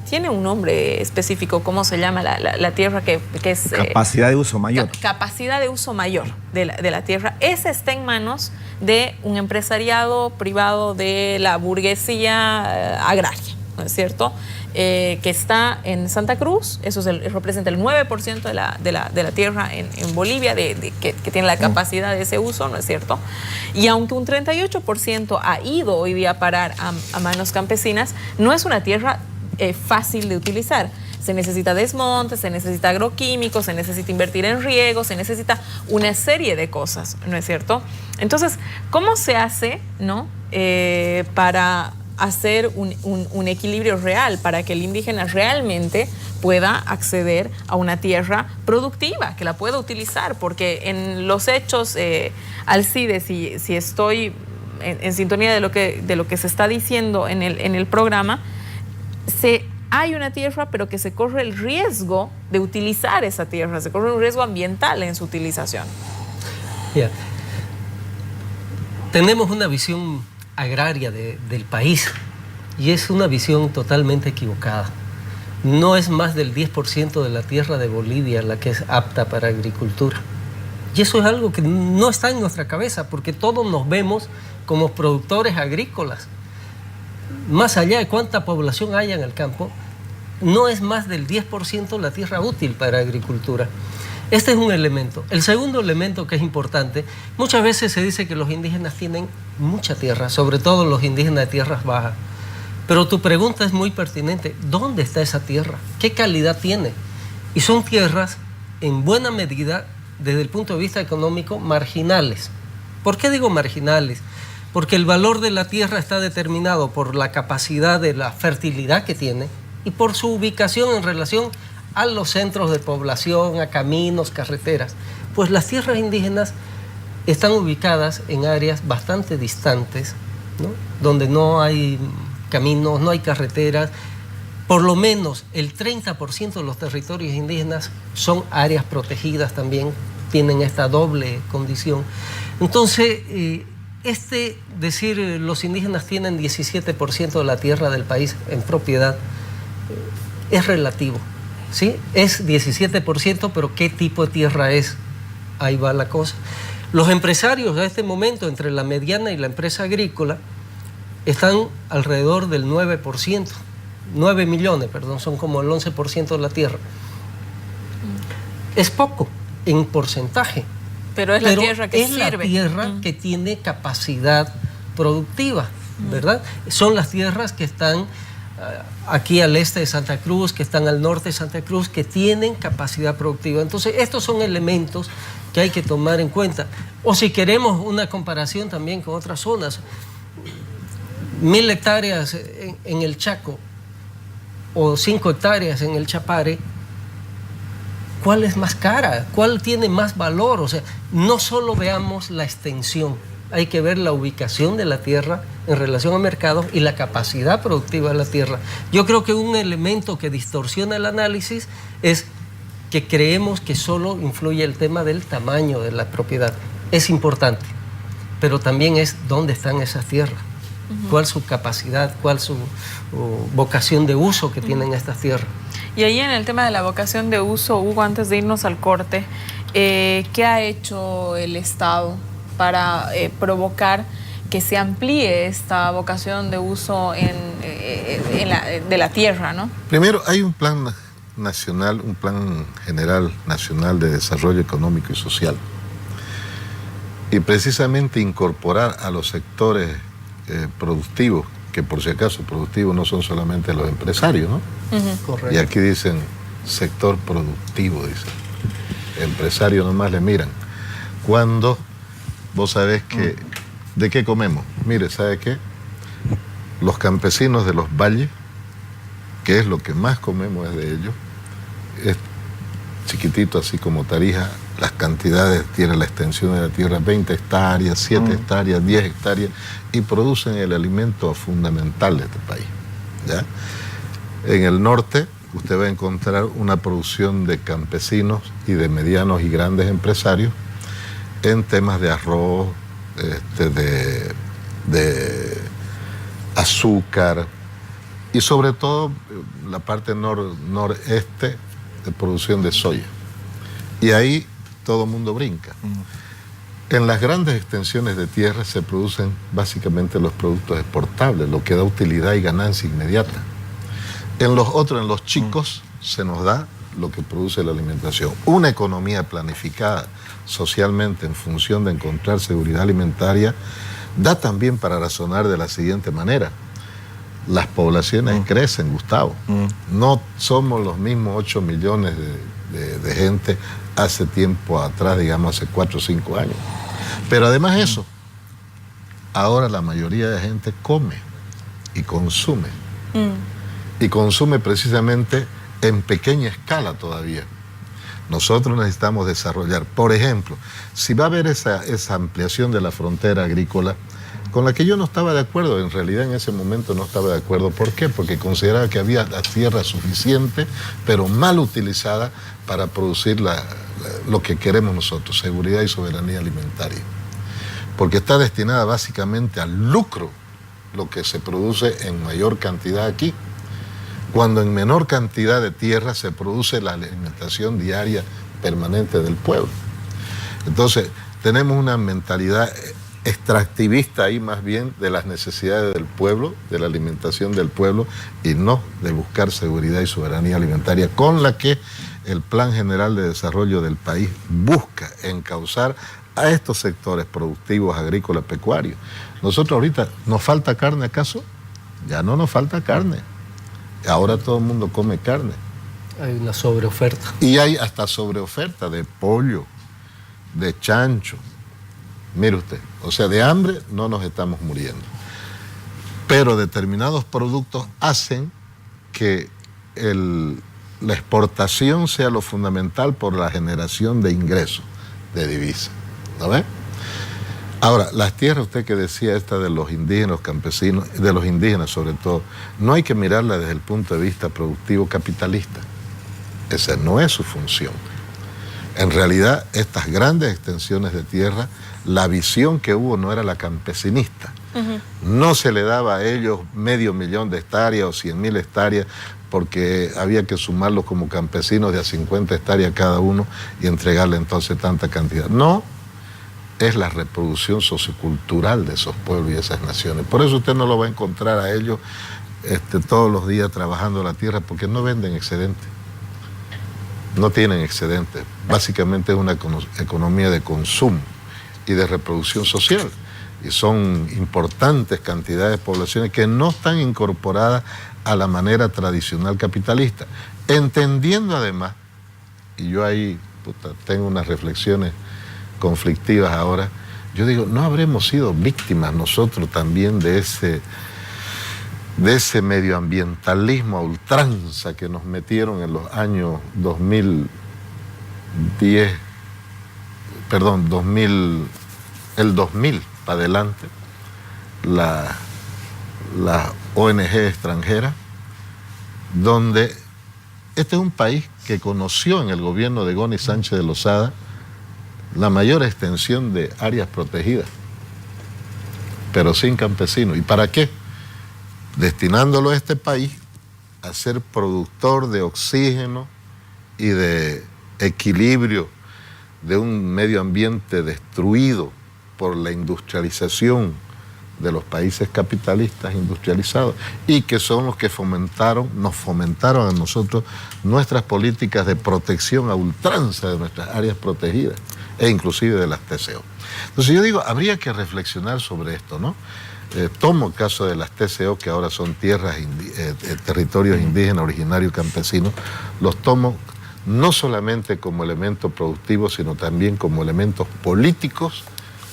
tiene un nombre específico. ¿Cómo se llama la tierra que es? Capacidad de uso mayor. Capacidad de uso mayor de la tierra. Esa está en manos de un empresariado privado de la burguesía agraria, ¿no es cierto? Que está en Santa Cruz. Eso representa el 9% de la tierra en Bolivia que tiene la capacidad de ese uso, ¿no es cierto? Y aunque un 38% ha ido hoy día a parar a manos campesinas, no es una tierra fácil de utilizar. Se necesita desmonte, se necesita agroquímicos, se necesita invertir en riego, se necesita una serie de cosas, ¿no es cierto? Entonces, ¿cómo se hace, ¿no? Para hacer un equilibrio real, para que el indígena realmente pueda acceder a una tierra productiva, que la pueda utilizar? Porque en los hechos, Alcide, si estoy en sintonía de lo que se está diciendo en el programa, hay una tierra, pero que se corre el riesgo de utilizar esa tierra, se corre un riesgo ambiental en su utilización. Yeah. Tenemos una visión agraria del país y es una visión totalmente equivocada. No es más del 10% de la tierra de Bolivia la que es apta para agricultura. Y eso es algo que no está en nuestra cabeza, porque todos nos vemos como productores agrícolas. Más allá de cuánta población haya en el campo, no es más del 10% la tierra útil para agricultura. Este es un elemento. El segundo elemento que es importante, muchas veces se dice que los indígenas tienen mucha tierra, sobre todo los indígenas de tierras bajas. Pero tu pregunta es muy pertinente. ¿Dónde está esa tierra? ¿Qué calidad tiene? Y son tierras, en buena medida, desde el punto de vista económico, marginales. ¿Por qué digo marginales? Porque el valor de la tierra está determinado por la capacidad de la fertilidad que tiene y por su ubicación en relación a los centros de población, a caminos, carreteras. Pues las tierras indígenas están ubicadas en áreas bastante distantes, ¿no? Donde no hay caminos, no hay carreteras. Por lo menos el 30% de los territorios indígenas son áreas protegidas también, tienen esta doble condición. Entonces, decir los indígenas tienen 17% de la tierra del país en propiedad es relativo, ¿sí? Es 17%, pero ¿qué tipo de tierra es? Ahí va la cosa. Los empresarios a este momento, entre la mediana y la empresa agrícola, están alrededor del 9%, 9 millones, perdón, son como el 11% de la tierra. Es poco en porcentaje. Pero es la tierra que sirve. Es la tierra que tiene capacidad productiva, ¿verdad? Son las tierras que están aquí al este de Santa Cruz, que están al norte de Santa Cruz, que tienen capacidad productiva. Entonces, estos son elementos que hay que tomar en cuenta. O si queremos una comparación también con otras zonas, 1000 hectáreas en el Chaco o 5 hectáreas en el Chapare, ¿cuál es más cara? ¿Cuál tiene más valor? O sea, no solo veamos la extensión, hay que ver la ubicación de la tierra en relación a mercados y la capacidad productiva de la tierra. Yo creo que un elemento que distorsiona el análisis es que creemos que solo influye el tema del tamaño de la propiedad. Es importante, pero también es dónde están esas tierras, cuál su capacidad, cuál su vocación de uso que tienen estas tierras. Y ahí en el tema de la vocación de uso, Hugo, antes de irnos al corte, ¿qué ha hecho el Estado para provocar que se amplíe esta vocación de uso de la tierra, ¿no? Primero, hay un plan nacional, un plan general nacional de desarrollo económico y social. Y precisamente incorporar a los sectores productivos, que por si acaso productivos no son solamente los empresarios, ¿no? Correcto. Y aquí dicen sector productivo, dicen. Empresarios nomás le miran. Cuando vos sabés que, ¿de qué comemos? Mire, ¿sabe qué? Los campesinos de los valles, que es lo que más comemos es de ellos, es chiquitito así como Tarija, las cantidades, tiene la extensión de la tierra, 20 hectáreas, 7 hectáreas, 10 hectáreas, y producen el alimento fundamental de este país, ¿ya? En el norte, usted va a encontrar una producción de campesinos y de medianos y grandes empresarios en temas de arroz, de azúcar y sobre todo la parte noreste de producción de soya. Y ahí todo el mundo brinca. En las grandes extensiones de tierra se producen básicamente los productos exportables, lo que da utilidad y ganancia inmediata. En los otros, en los chicos, se nos da lo que produce la alimentación. Una economía planificada socialmente en función de encontrar seguridad alimentaria da también para razonar de la siguiente manera. Las poblaciones crecen, Gustavo. No somos los mismos 8 millones de gente hace tiempo atrás, digamos hace 4 o 5 años. Pero además de eso, ahora la mayoría de gente come y consume. Y consume precisamente en pequeña escala todavía. Nosotros necesitamos desarrollar, por ejemplo, si va a haber esa ampliación de la frontera agrícola, con la que yo no estaba de acuerdo, en realidad en ese momento no estaba de acuerdo. ¿Por qué? Porque consideraba que había la tierra suficiente, pero mal utilizada para producir lo que queremos nosotros, seguridad y soberanía alimentaria. Porque está destinada básicamente al lucro, lo que se produce en mayor cantidad aquí, cuando en menor cantidad de tierra se produce la alimentación diaria permanente del pueblo. Entonces, tenemos una mentalidad extractivista ahí más bien de las necesidades del pueblo, de la alimentación del pueblo, y no de buscar seguridad y soberanía alimentaria, con la que el Plan General de Desarrollo del país busca encauzar a estos sectores productivos, agrícolas, pecuarios. Nosotros ahorita, ¿nos falta carne acaso? Ya no nos falta carne. Ahora todo el mundo come carne. Hay una sobreoferta. Y hay hasta sobreoferta de pollo, de chancho. Mire usted, o sea, de hambre no nos estamos muriendo. Pero determinados productos hacen que la exportación sea lo fundamental por la generación de ingresos, de divisas. ¿No ve? Ahora, las tierras, usted que decía esta de los indígenas, los campesinos, de los indígenas sobre todo, no hay que mirarla desde el punto de vista productivo capitalista. Esa no es su función. En realidad, estas grandes extensiones de tierra, la visión que hubo no era la campesinista. No se le daba a ellos 500.000 de hectáreas o 100.000 hectáreas porque había que sumarlos como campesinos de a 50 hectáreas cada uno y entregarle entonces tanta cantidad. No, es la reproducción sociocultural de esos pueblos y esas naciones. Por eso usted no lo va a encontrar a ellos todos los días trabajando la tierra, porque no venden excedentes. No tienen excedentes. Básicamente es una economía de consumo y de reproducción social. Y son importantes cantidades de poblaciones que no están incorporadas a la manera tradicional capitalista. Entendiendo además, y yo ahí tengo unas reflexiones conflictivas ahora, yo digo, ¿no habremos sido víctimas nosotros también de ese medioambientalismo a ultranza que nos metieron en los años 2010, el 2000 para adelante, la ONG extranjera, donde este es un país que conoció en el gobierno de Goni Sánchez de Lozada la mayor extensión de áreas protegidas, pero sin campesinos. ¿Y para qué? Destinándolo a este país a ser productor de oxígeno y de equilibrio de un medio ambiente destruido por la industrialización de los países capitalistas industrializados, y que son los que nos fomentaron a nosotros nuestras políticas de protección a ultranza de nuestras áreas protegidas e inclusive de las TCO. Entonces yo digo, habría que reflexionar sobre esto, ¿no? Tomo el caso de las TCO, que ahora son territorios indígenas originarios campesinos, los tomo no solamente como elementos productivos, sino también como elementos políticos,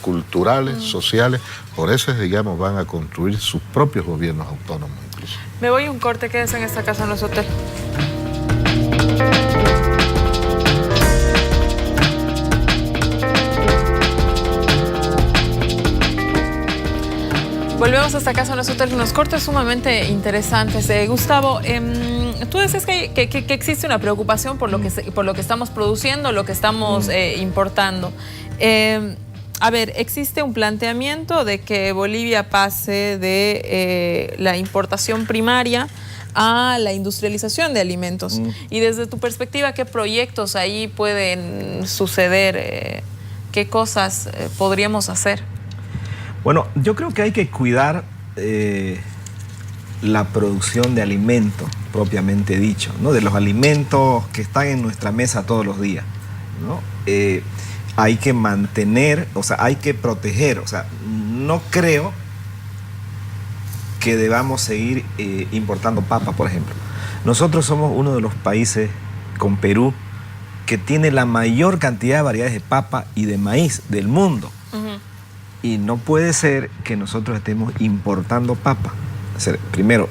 culturales, sociales. Por eso, digamos, van a construir sus propios gobiernos autónomos incluso. Me voy a un corte, quédese en esta casa, no es hotel. Volvemos a esta casa, no es hotel, unos cortes sumamente interesantes. Gustavo, tú decías que existe una preocupación por lo que estamos produciendo, lo que estamos importando. A ver, existe un planteamiento de que Bolivia pase de la importación primaria a la industrialización de alimentos. Y desde tu perspectiva, ¿qué proyectos ahí pueden suceder? ¿Qué cosas podríamos hacer? Bueno, yo creo que hay que cuidar la producción de alimentos, propiamente dicho, ¿no? De los alimentos que están en nuestra mesa todos los días, ¿no? Hay que mantener, o sea, hay que proteger, o sea, no creo que debamos seguir importando papa, por ejemplo. Nosotros somos uno de los países, con Perú, que tiene la mayor cantidad de variedades de papa y de maíz del mundo. Y no puede ser que nosotros estemos importando papa. O sea, primero,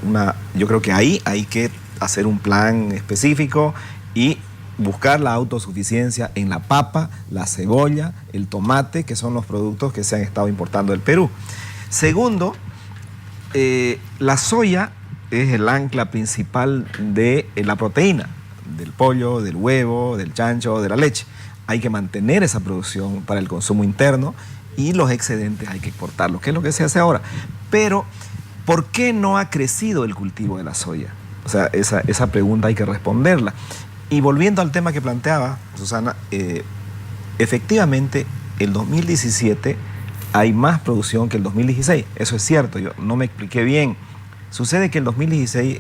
yo creo que ahí hay que hacer un plan específico y buscar la autosuficiencia en la papa, la cebolla, el tomate, que son los productos que se han estado importando del Perú. Segundo, la soya es el ancla principal de la proteína, del pollo, del huevo, del chancho, de la leche. Hay que mantener esa producción para el consumo interno y los excedentes hay que exportarlos, que es lo que se hace ahora. Pero, ¿por qué no ha crecido el cultivo de la soya? O sea, esa pregunta hay que responderla. Y volviendo al tema que planteaba Susana, efectivamente el 2017 hay más producción que el 2016. Eso es cierto, yo no me expliqué bien. Sucede que el 2016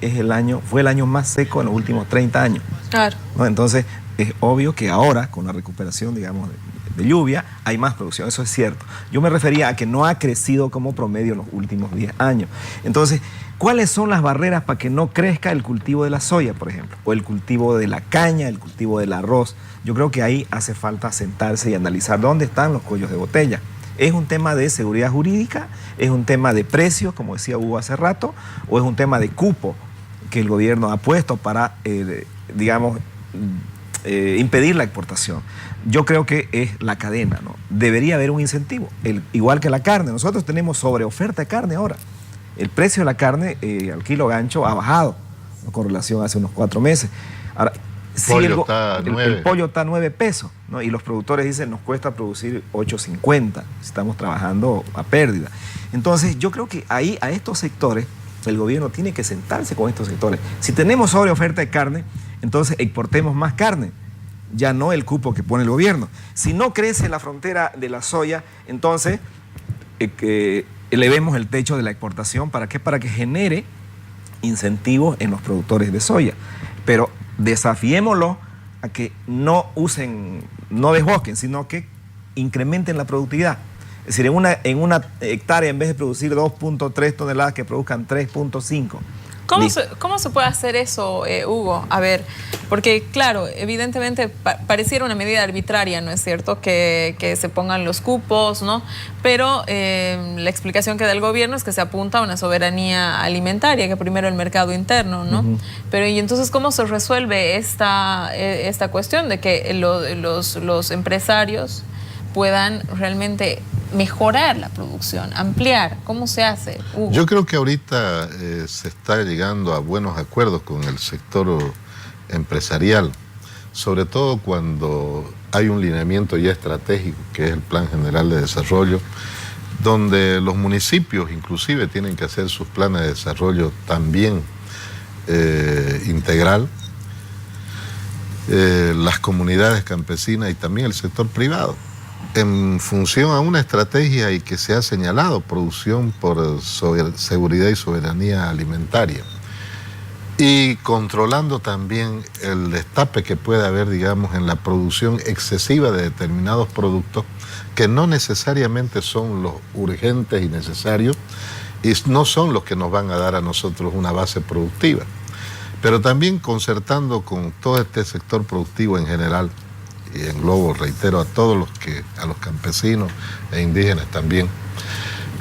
fue el año más seco en los últimos 30 años. Claro. ¿No? Entonces, es obvio que ahora, con la recuperación, digamos, de lluvia, hay más producción. Eso es cierto. Yo me refería a que no ha crecido como promedio en los últimos 10 años. Entonces, ¿cuáles son las barreras para que no crezca el cultivo de la soya, por ejemplo? O el cultivo de la caña, el cultivo del arroz. Yo creo que ahí hace falta sentarse y analizar dónde están los cuellos de botella. ¿Es un tema de seguridad jurídica? ¿Es un tema de precios, como decía Hugo hace rato? ¿O es un tema de cupo que el gobierno ha puesto para, digamos, impedir la exportación? Yo creo que es la cadena, ¿no? Debería haber un incentivo, igual que la carne. Nosotros tenemos sobreoferta de carne ahora. El precio de la carne al kilo gancho ha bajado, ¿no? Con relación a hace unos 4 meses. Ahora, el pollo está a 9 pesos, ¿no? Y los productores dicen, nos cuesta producir 8.50, estamos trabajando a pérdida. Entonces, yo creo que ahí, a estos sectores, el gobierno tiene que sentarse con estos sectores. Si tenemos sobreoferta de carne, entonces exportemos más carne, ya no el cupo que pone el gobierno. Si no crece la frontera de la soya, entonces elevemos el techo de la exportación. ¿Para qué? Para que genere incentivos en los productores de soya. Pero desafiémoslo a que no desbosquen, sino que incrementen la productividad. Es decir, en una hectárea, en vez de producir 2.3 toneladas, que produzcan 3.5. ¿Cómo se puede hacer eso, Hugo? A ver, porque claro, evidentemente pareciera una medida arbitraria, ¿no es cierto? Que se pongan los cupos, ¿no? Pero la explicación que da el gobierno es que se apunta a una soberanía alimentaria, que primero el mercado interno, ¿no? Pero ¿y entonces cómo se resuelve esta cuestión de que los empresarios puedan realmente mejorar la producción, ampliar? ¿Cómo se hace, Hugo? Yo creo que ahorita se está llegando a buenos acuerdos con el sector empresarial, sobre todo cuando hay un lineamiento ya estratégico, que es el Plan General de Desarrollo, donde los municipios inclusive tienen que hacer sus planes de desarrollo también integral, las comunidades campesinas y también el sector privado, en función a una estrategia y que se ha señalado, producción por seguridad y soberanía alimentaria, y controlando también el destape que puede haber, digamos, en la producción excesiva de determinados productos que no necesariamente son los urgentes y necesarios y no son los que nos van a dar a nosotros una base productiva, pero también concertando con todo este sector productivo en general. Y englobo, reitero, a los campesinos e indígenas también,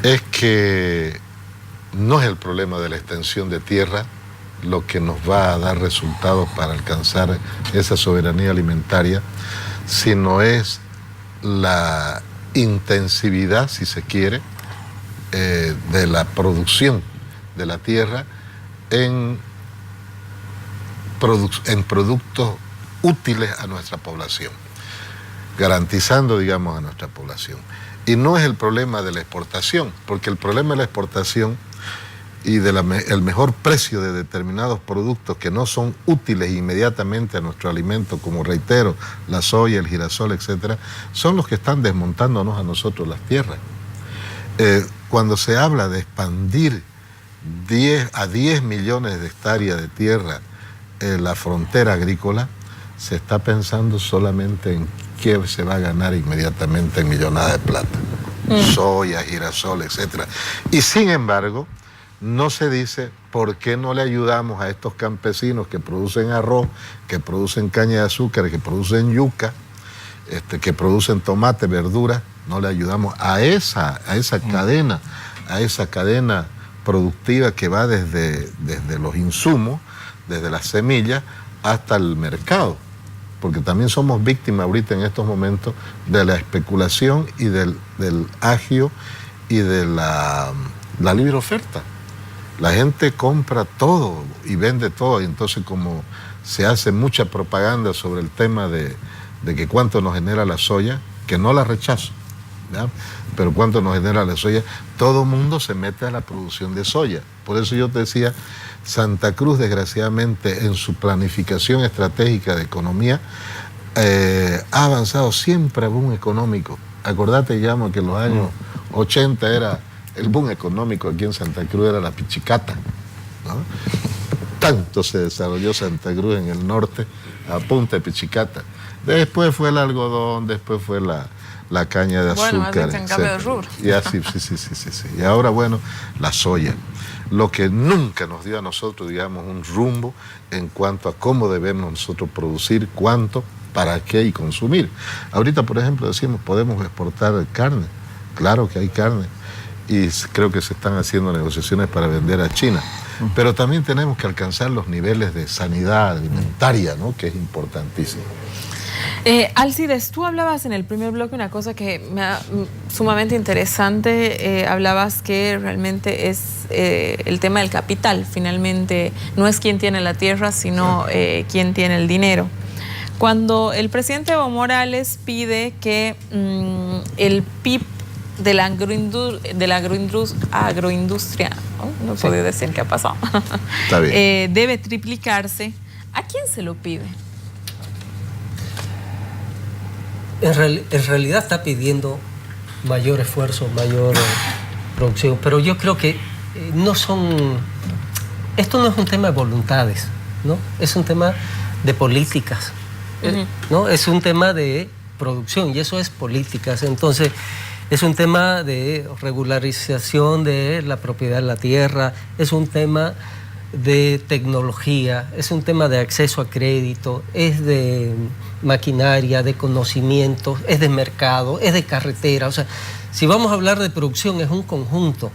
es que no es el problema de la extensión de tierra lo que nos va a dar resultados para alcanzar esa soberanía alimentaria, sino es la intensividad, si se quiere, de la producción de la tierra en productos útiles a nuestra población, garantizando, digamos, a nuestra población. Y no es el problema de la exportación, porque el problema de la exportación y el mejor precio de determinados productos que no son útiles inmediatamente a nuestro alimento, como reitero, la soya, el girasol, etcétera, son los que están desmontándonos a nosotros las tierras. Cuando se habla de expandir 10 millones de hectáreas de tierra en la frontera agrícola, se está pensando solamente en qué se va a ganar inmediatamente en millonadas de plata. Soya, girasol, etcétera. Y sin embargo, no se dice por qué no le ayudamos a estos campesinos que producen arroz, que producen caña de azúcar, que producen yuca, que producen tomate, verdura. No le ayudamos a esa cadena productiva que va desde los insumos, desde las semillas hasta el mercado. Porque también somos víctimas ahorita en estos momentos de la especulación y del agio y de la libre oferta. La gente compra todo y vende todo, y entonces como se hace mucha propaganda sobre el tema de que cuánto nos genera la soya, que no la rechazo, ¿ya? Pero cuánto nos genera la soya, todo mundo se mete a la producción de soya. Por eso yo te decía, Santa Cruz, desgraciadamente, en su planificación estratégica de economía, ha avanzado siempre a boom económico. Acordate, llamo, que en los años 80 era el boom económico aquí en Santa Cruz, era la pichicata, ¿no? Tanto se desarrolló Santa Cruz en el norte a punta de pichicata. Después fue el algodón, después fue la caña de azúcar. Bueno, más en cambio de rubro. Y así, sí. Y ahora, bueno, la soya. Lo que nunca nos dio a nosotros, digamos, un rumbo en cuanto a cómo debemos nosotros producir, cuánto, para qué y consumir. Ahorita, por ejemplo, decimos, podemos exportar carne. Claro que hay carne. Y creo que se están haciendo negociaciones para vender a China. Pero también tenemos que alcanzar los niveles de sanidad alimentaria, ¿no? Que es importantísimo. Alcides, tú hablabas en el primer bloque una cosa que me ha sumamente interesante. Hablabas que realmente es el tema del capital. Finalmente, no es quien tiene la tierra, sino quien tiene el dinero. Cuando el presidente Evo Morales pide que el PIB de la agroindustria, no puedo decir qué ha pasado, Está bien. debe triplicarse, ¿a quién se lo pide? En realidad está pidiendo mayor esfuerzo, mayor producción, pero yo creo que esto no es un tema de voluntades, ¿no? Es un tema de políticas, ¿no? Es un tema de producción y eso es políticas. Entonces, es un tema de regularización de la propiedad de la tierra, es un tema de tecnología, es un tema de acceso a crédito, es de maquinaria, de conocimientos, es de mercado, es de carretera. O sea, si vamos a hablar de producción es un conjunto.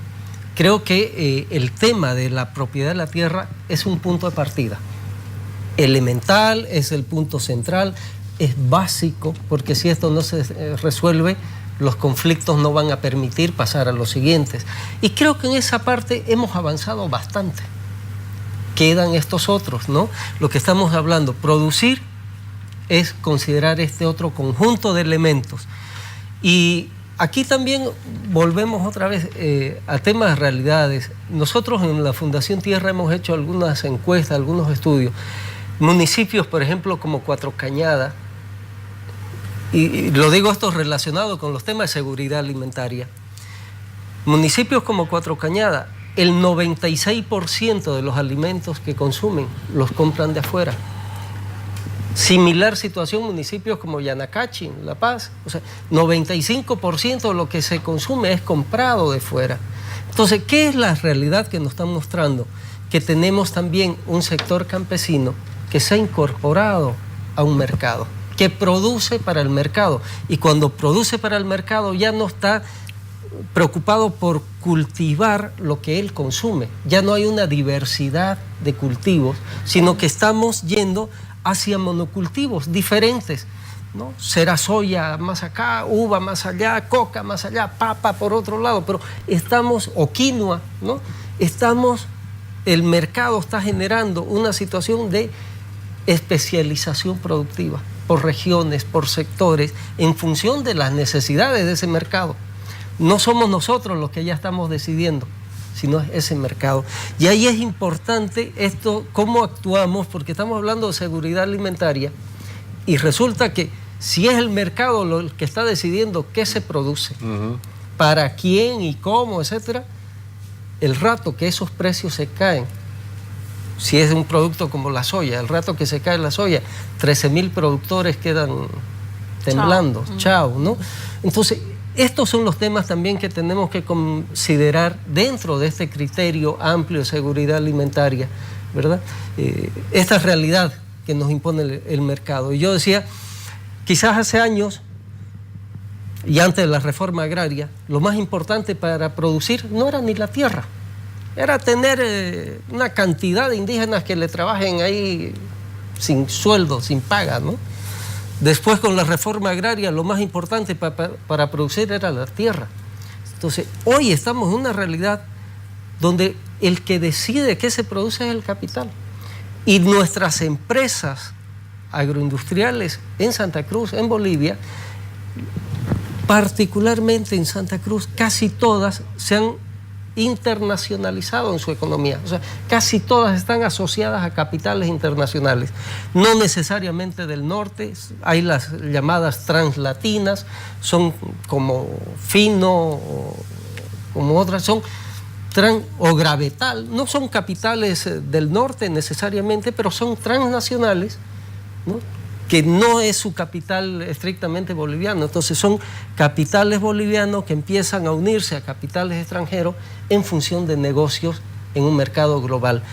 Creo que el tema de la propiedad de la tierra es un punto de partida. Elemental, es el punto central, es básico, porque si esto no se resuelve, los conflictos no van a permitir pasar a los siguientes. Y creo que en esa parte hemos avanzado bastante. Quedan estos otros, ¿no? Lo que estamos hablando, producir, es considerar este otro conjunto de elementos. Y aquí también volvemos otra vez a temas de realidades. Nosotros en la Fundación Tierra hemos hecho algunas encuestas, algunos estudios. Municipios, por ejemplo, como Cuatro Cañadas, y lo digo esto relacionado con los temas de seguridad alimentaria. Municipios como Cuatro Cañadas, el 96% de los alimentos que consumen los compran de afuera. Similar situación municipios como Yanacachi, La Paz. O sea, 95% de lo que se consume es comprado de fuera. Entonces, ¿qué es la realidad que nos están mostrando? Que tenemos también un sector campesino que se ha incorporado a un mercado, que produce para el mercado. Y cuando produce para el mercado ya no está preocupado por cultivar lo que él consume. Ya no hay una diversidad de cultivos, sino que estamos yendo hacia monocultivos diferentes, ¿no? Será soya más acá, uva más allá, coca más allá, papa por otro lado, pero estamos, o quinoa, ¿no? El mercado está generando una situación de especialización productiva por regiones, por sectores, en función de las necesidades de ese mercado. no somos nosotros los que ya estamos decidiendo, sino es ese mercado. Y ahí es importante esto, cómo actuamos, porque estamos hablando de seguridad alimentaria y resulta que si es el mercado el que está decidiendo qué se produce, para quién y cómo, etcétera, el rato que esos precios se caen, si es un producto como la soya, el rato que se cae la soya, 13.000 productores quedan temblando, chao, ¿no? Entonces, estos son los temas también que tenemos que considerar dentro de este criterio amplio de seguridad alimentaria, ¿verdad? Esta realidad que nos impone el mercado. Y yo decía, quizás hace años y antes de la reforma agraria, lo más importante para producir no era ni la tierra, era tener una cantidad de indígenas que le trabajen ahí sin sueldo, sin paga, ¿no? Después, con la reforma agraria, lo más importante para producir era la tierra. Entonces, hoy estamos en una realidad donde el que decide qué se produce es el capital. Y nuestras empresas agroindustriales en Santa Cruz, en Bolivia, particularmente en Santa Cruz, casi todas se han internacionalizado en su economía. O sea, casi todas están asociadas a capitales internacionales. No necesariamente del norte, hay las llamadas translatinas, son como Fino, o como otras, son o Gravetal, no son capitales del norte necesariamente, pero son transnacionales, ¿no? Que no es su capital estrictamente boliviano. Entonces son capitales bolivianos que empiezan a unirse a capitales extranjeros en función de negocios en un mercado global.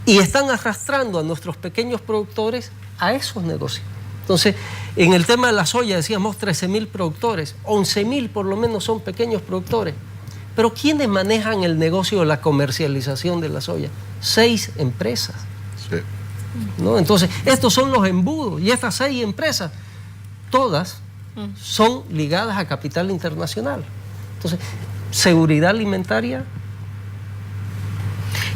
Y están arrastrando a nuestros pequeños productores a esos negocios. Entonces, en el tema de la soya decíamos 13.000 productores, 11.000 por lo menos son pequeños productores. Pero ¿quiénes manejan el negocio de la comercialización de la soya? 6 empresas. Sí. ¿No? Entonces, estos son los embudos y estas 6 empresas, todas son ligadas a capital internacional. Entonces, seguridad alimentaria.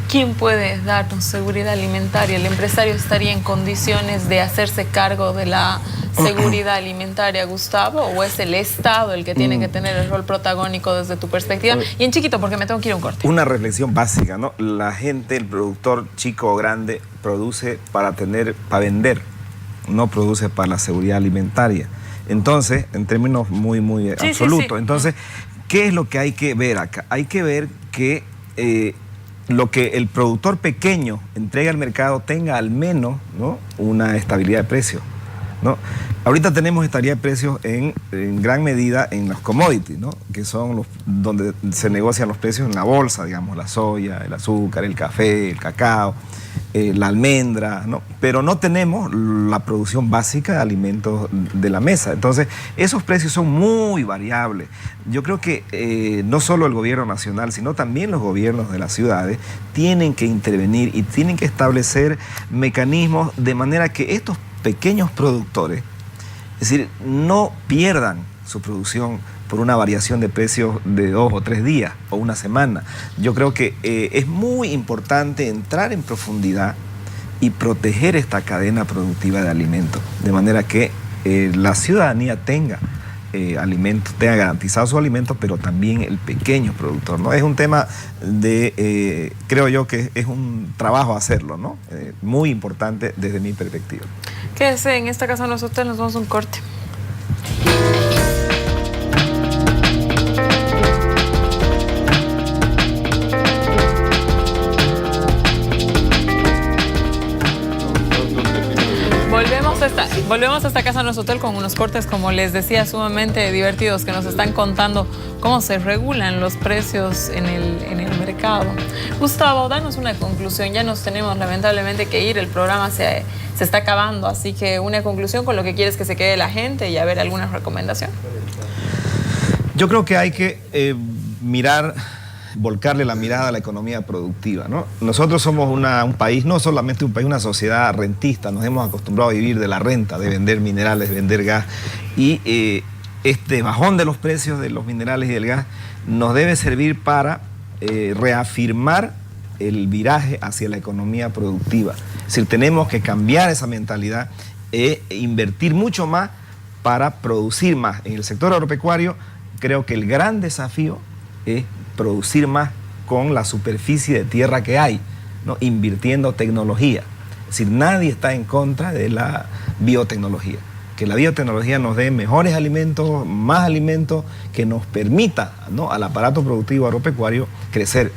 ¿Quién puede darnos seguridad alimentaria? ¿El empresario estaría en condiciones de hacerse cargo de la seguridad alimentaria, Gustavo? ¿O es el Estado el que tiene que tener el rol protagónico desde tu perspectiva? Y en chiquito, porque me tengo que ir a un corte. Una reflexión básica, ¿no? La gente, el productor chico o grande, produce para vender, no produce para la seguridad alimentaria. Entonces, en términos muy absolutos, entonces, ¿qué es lo que hay que ver acá? Hay que ver que lo que el productor pequeño entrega al mercado tenga al menos, ¿no?, una estabilidad de precios, ¿no? Ahorita tenemos estabilidad de precios en gran medida en los commodities, ¿no?, que son donde se negocian los precios en la bolsa, digamos, la soya, el azúcar, el café, el cacao, la almendra, ¿no? Pero no tenemos la producción básica de alimentos de la mesa. Entonces, esos precios son muy variables. Yo creo que no solo el gobierno nacional, sino también los gobiernos de las ciudades tienen que intervenir y tienen que establecer mecanismos de manera que estos pequeños productores, es decir, no pierdan su producción por una variación de precios de 2 o 3 días o una semana. Yo creo que es muy importante entrar en profundidad y proteger esta cadena productiva de alimentos, de manera que la ciudadanía tenga alimentos, tenga garantizado su alimento, pero también el pequeño productor, ¿no? Es un tema de, creo yo que es un trabajo hacerlo, ¿no? Muy importante desde mi perspectiva. Quédese en esta casa nosotros, nos vamos a un corte. Volvemos a esta casa Nos Hotel con unos cortes, como les decía, sumamente divertidos, que nos están contando cómo se regulan los precios en el mercado. Gustavo, danos una conclusión. Ya nos tenemos lamentablemente que ir, el programa se está acabando, así que una conclusión con lo que quieres que se quede la gente y a ver alguna recomendación. Yo creo que hay que volcarle la mirada a la economía productiva, ¿no? Nosotros somos un país, no solamente un país, una sociedad rentista. Nos hemos acostumbrado a vivir de la renta, de vender minerales, de vender gas. Y este bajón de los precios de los minerales y del gas nos debe servir para reafirmar el viraje hacia la economía productiva. Es decir, tenemos que cambiar esa mentalidad e invertir mucho más para producir más en el sector agropecuario, creo que el gran desafío es producir más con la superficie de tierra que hay, ¿no? Invirtiendo tecnología. Es decir, nadie está en contra de la biotecnología. Que la biotecnología nos dé mejores alimentos, más alimentos, que nos permita, ¿no?, al aparato productivo agropecuario crecer,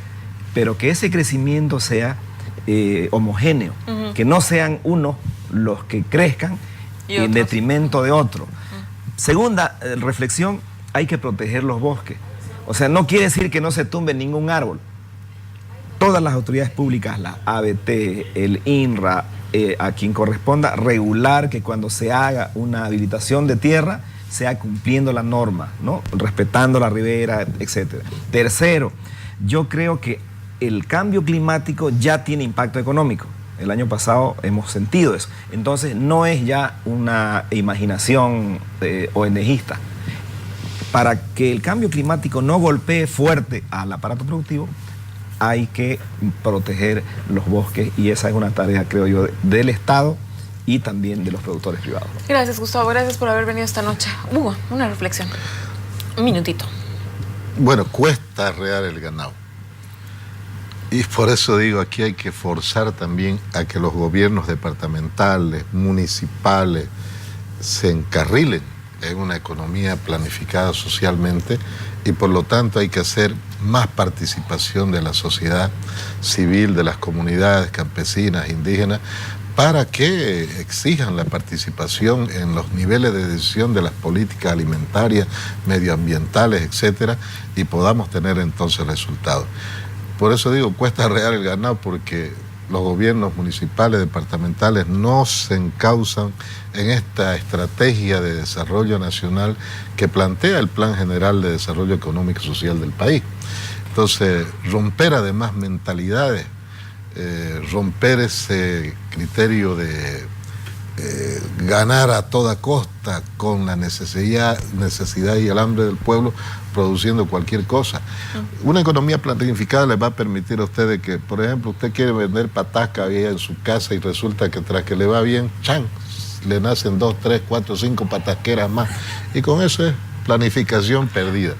pero que ese crecimiento sea homogéneo, que no sean unos los que crezcan en detrimento de otros. Segunda reflexión, hay que proteger los bosques. O sea, no quiere decir que no se tumbe ningún árbol. Todas las autoridades públicas, la ABT, el INRA, a quien corresponda, regular que cuando se haga una habilitación de tierra, sea cumpliendo la norma, ¿no?, respetando la ribera, etc. Tercero, yo creo que el cambio climático ya tiene impacto económico. El año pasado hemos sentido eso. Entonces, no es ya una imaginación ONGista. Para que el cambio climático no golpee fuerte al aparato productivo, hay que proteger los bosques, y esa es una tarea, creo yo, del Estado y también de los productores privados. Gracias, Gustavo. Gracias por haber venido esta noche. Hugo, una reflexión. Un minutito. Bueno, cuesta arrear el ganado. Y por eso digo, aquí hay que forzar también a que los gobiernos departamentales, municipales, se encarrilen en una economía planificada socialmente, y por lo tanto hay que hacer más participación de la sociedad civil, de las comunidades campesinas, indígenas, para que exijan la participación en los niveles de decisión de las políticas alimentarias, medioambientales, etcétera, y podamos tener entonces resultados. Por eso digo, cuesta arrear el ganado, porque los gobiernos municipales, departamentales no se encausan en esta estrategia de desarrollo nacional que plantea el Plan General de Desarrollo Económico y Social del país. Entonces, romper además mentalidades, romper ese criterio de ganar a toda costa con la necesidad y el hambre del pueblo, produciendo cualquier cosa. Una economía planificada les va a permitir a ustedes que, por ejemplo, usted quiere vender patasca ahí en su casa y resulta que tras que le va bien, ¡chan!, le nacen 2, 3, 4, 5 patasqueras más. Y con eso es planificación perdida.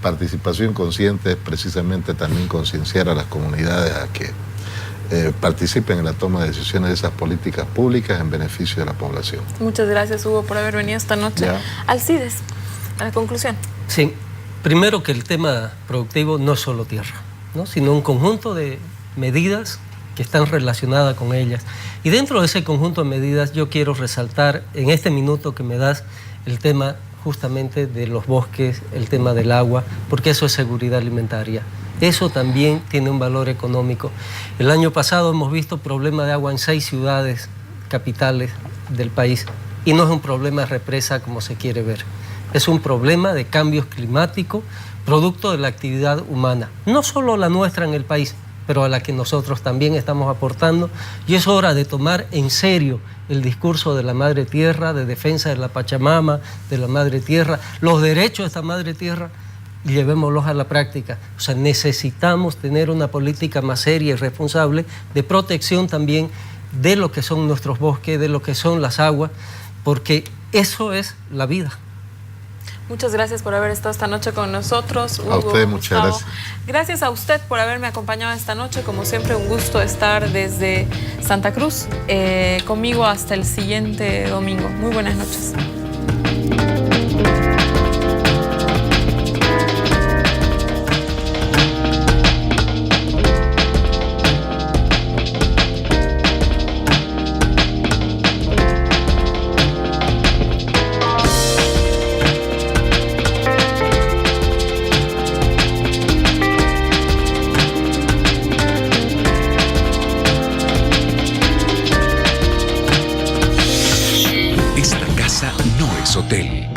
Participación consciente es precisamente también concienciar a las comunidades a que participen en la toma de decisiones de esas políticas públicas en beneficio de la población. Muchas gracias, Hugo, por haber venido esta noche. Ya. Alcides, a la conclusión. Sí, primero que el tema productivo no es solo tierra, ¿no?, sino un conjunto de medidas que están relacionadas con ellas. Y dentro de ese conjunto de medidas yo quiero resaltar en este minuto que me das el tema justamente de los bosques, el tema del agua, porque eso es seguridad alimentaria. Eso también tiene un valor económico. El año pasado hemos visto problemas de agua en 6 ciudades capitales del país, y no es un problema de represa como se quiere ver. Es un problema de cambios climáticos, producto de la actividad humana. No solo la nuestra en el país, pero a la que nosotros también estamos aportando. Y es hora de tomar en serio el discurso de la Madre Tierra, de defensa de la Pachamama, de la Madre Tierra, los derechos de esta Madre Tierra, y llevémoslos a la práctica. O sea, necesitamos tener una política más seria y responsable de protección también de lo que son nuestros bosques, de lo que son las aguas, porque eso es la vida. Muchas gracias por haber estado esta noche con nosotros, Hugo. A usted, muchas gracias. Gracias a usted por haberme acompañado esta noche. Como siempre, un gusto estar desde Santa Cruz. Conmigo hasta el siguiente domingo. Muy buenas noches. Hotel.